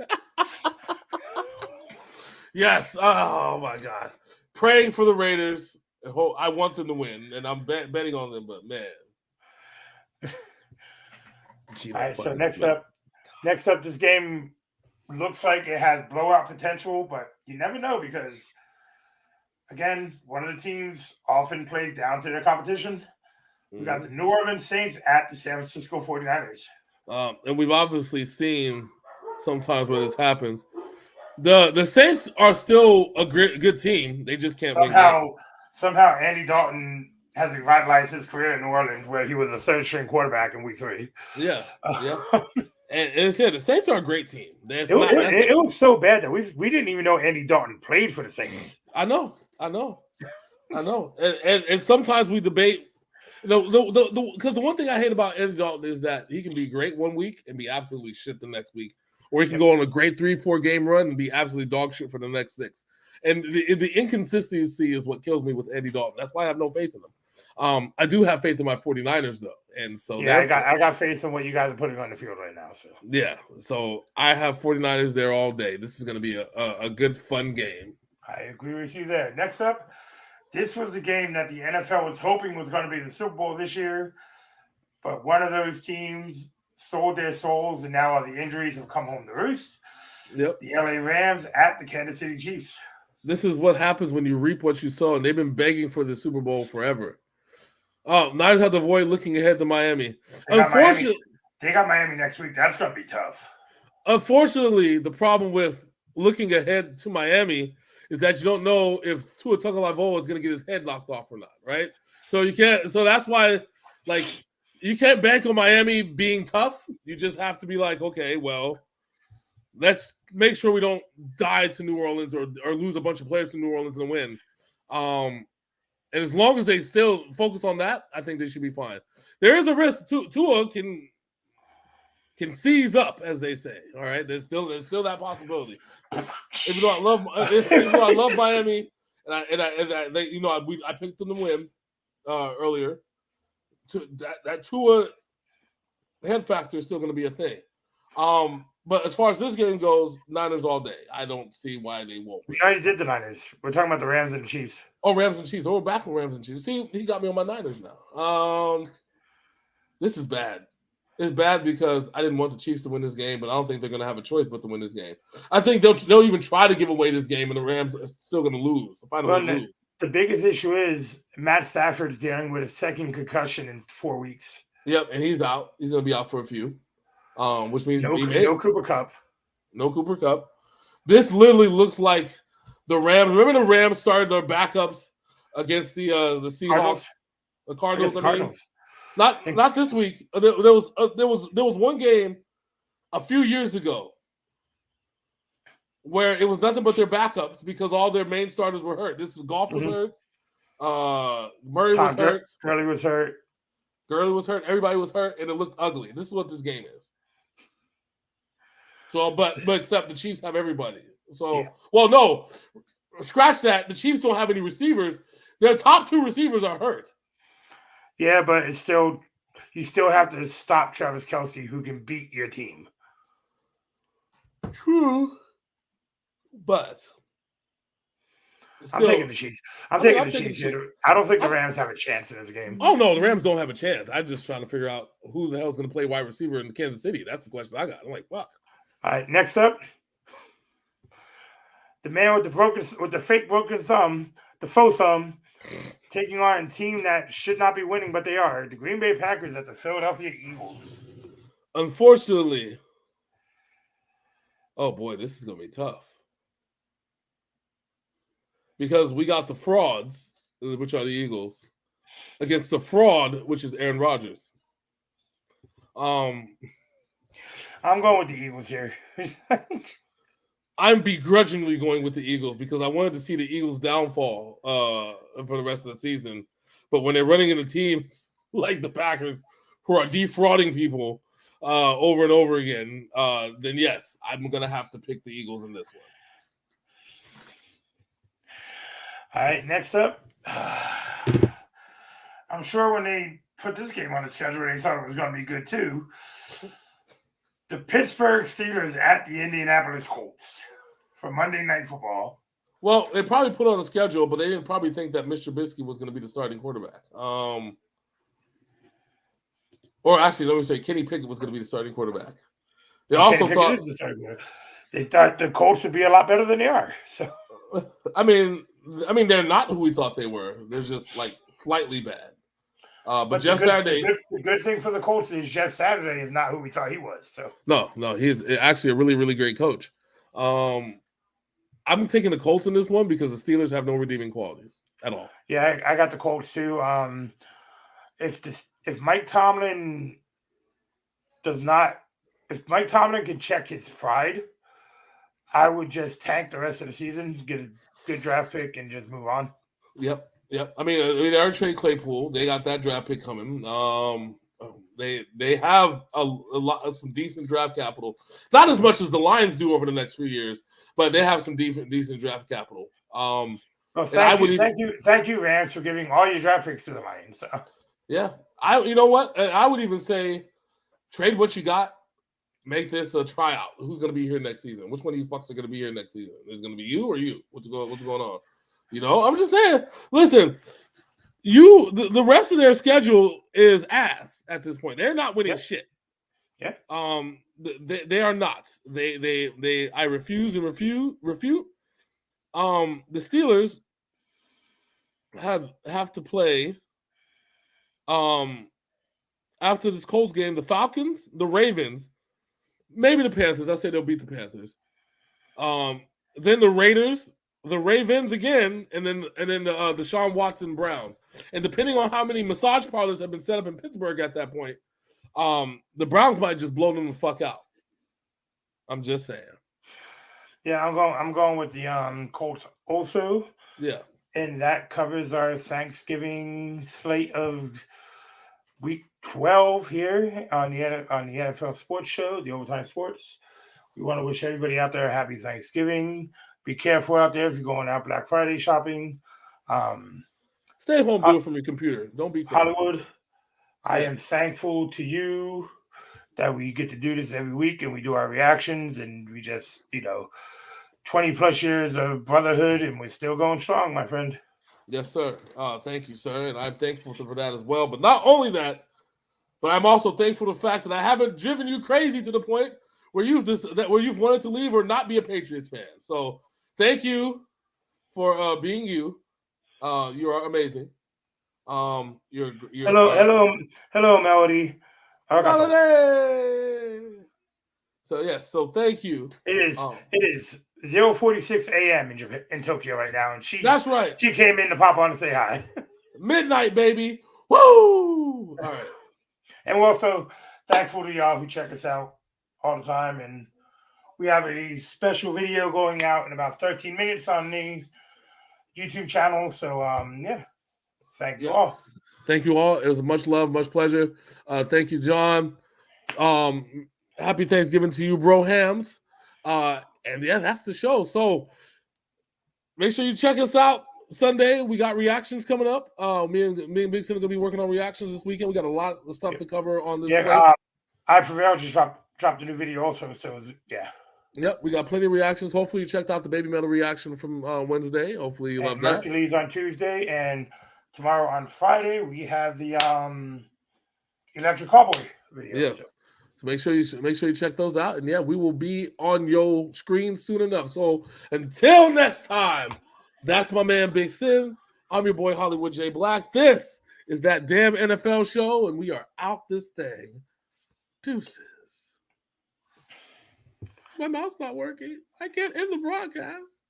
Yes. Oh my God. Praying for the Raiders. I want them to win, and I'm betting on them. But man. All right. So next up, this game looks like it has blowout potential, but you never know because, again, one of the teams often plays down to their competition. We got the New Orleans Saints at the San Francisco 49ers. And we've obviously seen sometimes when this happens. The Saints are still a good team. They just can't win games. Somehow Andy Dalton has revitalized his career in New Orleans, where he was a third-string quarterback in Week 3. Yeah. And it's the Saints are a great team. It was so bad that we didn't even know Andy Dalton played for the Saints. I know. And sometimes we debate because the one thing I hate about Andy Dalton is that he can be great one week and be absolutely shit the next week, or he can go on a great 3-4 game run and be absolutely dog shit for the next 6. And the inconsistency is what kills me with Andy Dalton. That's why I have no faith in him. I do have faith in my 49ers though, and so I got faith in what you guys are putting on the field right now. So so I have 49ers there all day. This is going to be a good fun game. I agree with you there. Next up, this was the game that the NFL was hoping was going to be the Super Bowl this year, but one of those teams sold their souls, and now all the injuries have come home to roost. Yep. The LA Rams at the Kansas City Chiefs. This is what happens when you reap what you sow, and they've been begging for the Super Bowl forever. Oh, Niners have to avoid looking ahead to Miami. Unfortunately, they got Miami next week. That's going to be tough. Unfortunately, the problem with looking ahead to Miami is that you don't know if Tua Tagovailoa is going to get his head knocked off or not, right? So you can't. So that's why, you can't bank on Miami being tough. You just have to be like, okay, well, let's make sure we don't die to New Orleans or lose a bunch of players to New Orleans and win. And as long as they still focus on that, I think they should be fine. There is a risk Tua can seize up, as they say. All right, there's still that possibility. Even though I love Miami, and I picked them to win earlier. That Tua head factor is still going to be a thing. But as far as this game goes, Niners all day. I don't see why they won't. We already did the Niners. We're talking about the Rams and the Chiefs. Oh, Rams and Chiefs. Oh, we're back on Rams and Chiefs. See, he got me on my Niners now. This is bad. It's bad because I didn't want the Chiefs to win this game, but I don't think they're going to have a choice but to win this game. I think they'll even try to give away this game, and the Rams are still going to lose. The biggest issue is Matt Stafford's dealing with a second concussion in 4 weeks. Yep, and he's out. He's going to be out for a few, which means no Cooper Kupp. No Cooper Kupp. This literally looks like the Rams. Remember the Rams started their backups against the Seahawks, the Cardinals. Not this week. There was one game a few years ago where it was nothing but their backups because all their main starters were hurt. This was Goff was hurt. Murray was hurt. Gurley was hurt. Everybody was hurt, and it looked ugly. This is what this game is. So, but except the Chiefs have everybody. So, well, no, scratch that. The Chiefs don't have any receivers. Their top 2 receivers are hurt. Yeah, but you still have to stop Travis Kelce, who can beat your team. True. But I'm Still, taking the Chiefs. I'm I mean, taking I'm the taking Chiefs the here. I don't think the I'm- Rams have a chance in this game. Oh no, the Rams don't have a chance. I'm just trying to figure out who the hell is going to play wide receiver in Kansas City. That's the question I got. I'm like, fuck. All right, next up, the man with the fake broken thumb, the faux thumb, taking on a team that should not be winning, but they are. The Green Bay Packers at the Philadelphia Eagles. Unfortunately, oh boy, this is going to be tough because we got the frauds, which are the Eagles, against the fraud, which is Aaron Rodgers. I'm going with the Eagles here. I'm begrudgingly going with the Eagles because I wanted to see the Eagles downfall for the rest of the season. But when they're running into teams like the Packers who are defrauding people over and over again, then yes, I'm going to have to pick the Eagles in this one. All right, next up. I'm sure when they put this game on the schedule, they thought it was going to be good too. The Pittsburgh Steelers at the Indianapolis Colts for Monday Night Football. Well, they probably put on the schedule, but they didn't probably think that Mr. Trubisky was going to be the starting quarterback. Or actually, let me say, Kenny Pickett was going to be the starting quarterback. They also thought they thought the Colts would be a lot better than they are. So, I mean, they're not who we thought they were. They're just like slightly bad. But Jeff Saturday. The good thing for the Colts is Jeff Saturday is not who we thought he was. So no, he's actually a really, really great coach. I'm taking the Colts in this one because the Steelers have no redeeming qualities at all. Yeah, I got the Colts too. If Mike Tomlin can check his pride, I would just tank the rest of the season, get a good draft pick, and just move on. Yep. I mean, they are trading Claypool. They got that draft pick coming. They have a lot of some decent draft capital. Not as much as the Lions do over the next 3 years, but they have some decent draft capital. Thank you, Rams, for giving all your draft picks to the Lions. So. Yeah, you know what? I would even say trade what you got. Make this a tryout. Who's going to be here next season? Which one of you fucks are going to be here next season? Is it going to be you or you? What's going on? You know, I'm just saying. Listen, the rest of their schedule is ass at this point. They're not winning shit. Yeah. They are not. I refuse and refute. The Steelers have to play. After this Colts game, the Falcons, the Ravens, maybe the Panthers. I say they'll beat the Panthers. Then the Raiders, the Ravens again, and then the Deshaun Watson Browns. And depending on how many massage parlors have been set up in Pittsburgh at that point, the Browns might just blow them the fuck out. I'm just saying. Yeah, I'm going with the Colts also. Yeah. And that covers our Thanksgiving slate of week 12 here on the NFL Sports Show, the Overtime Sports. We want to wish everybody out there a happy Thanksgiving. Be careful out there if you're going out Black Friday shopping. Stay home, do it from your computer. Don't be crazy. Hollywood. I am thankful to you that we get to do this every week and we do our reactions and we just, 20 plus years of brotherhood and we're still going strong, my friend. Yes, sir. Thank you, sir. And I'm thankful for that as well. But not only that, but I'm also thankful for the fact that I haven't driven you crazy to the point where you've wanted to leave or not be a Patriots fan. So thank you for being you. You are amazing. You're hello, Melody. So yes, so thank you. It is 0:46 a.m. in Tokyo right now, and that's right. She came in to pop on and say hi. Midnight, baby. Woo! All right. And we're also thankful to y'all who check us out all the time, and we have a special video going out in about 13 minutes on the YouTube channel. So thank you all. Thank you all. It was much love, much pleasure. Thank you, John. Happy Thanksgiving to you, bro hams. And yeah, that's the show. So make sure you check us out Sunday. We got reactions coming up. Me and Big Sim are gonna be working on reactions this weekend. We got a lot of stuff to cover on this. Yeah, I Prevail just dropped a new video also. So yeah. Yep, we got plenty of reactions. Hopefully, you checked out the Baby Metal reaction from Wednesday. Hopefully, you love that. Mercury's on Tuesday, and tomorrow on Friday we have the Electric Cowboy video. Yeah. So. So make sure you check those out. And yeah, we will be on your screen soon enough. So until next time, that's my man Big Sin. I'm your boy Hollywood J Black. This is That Damn NFL Show, and we are out this thing. Deuces. My mouth's not working. I can't end the broadcast.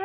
No,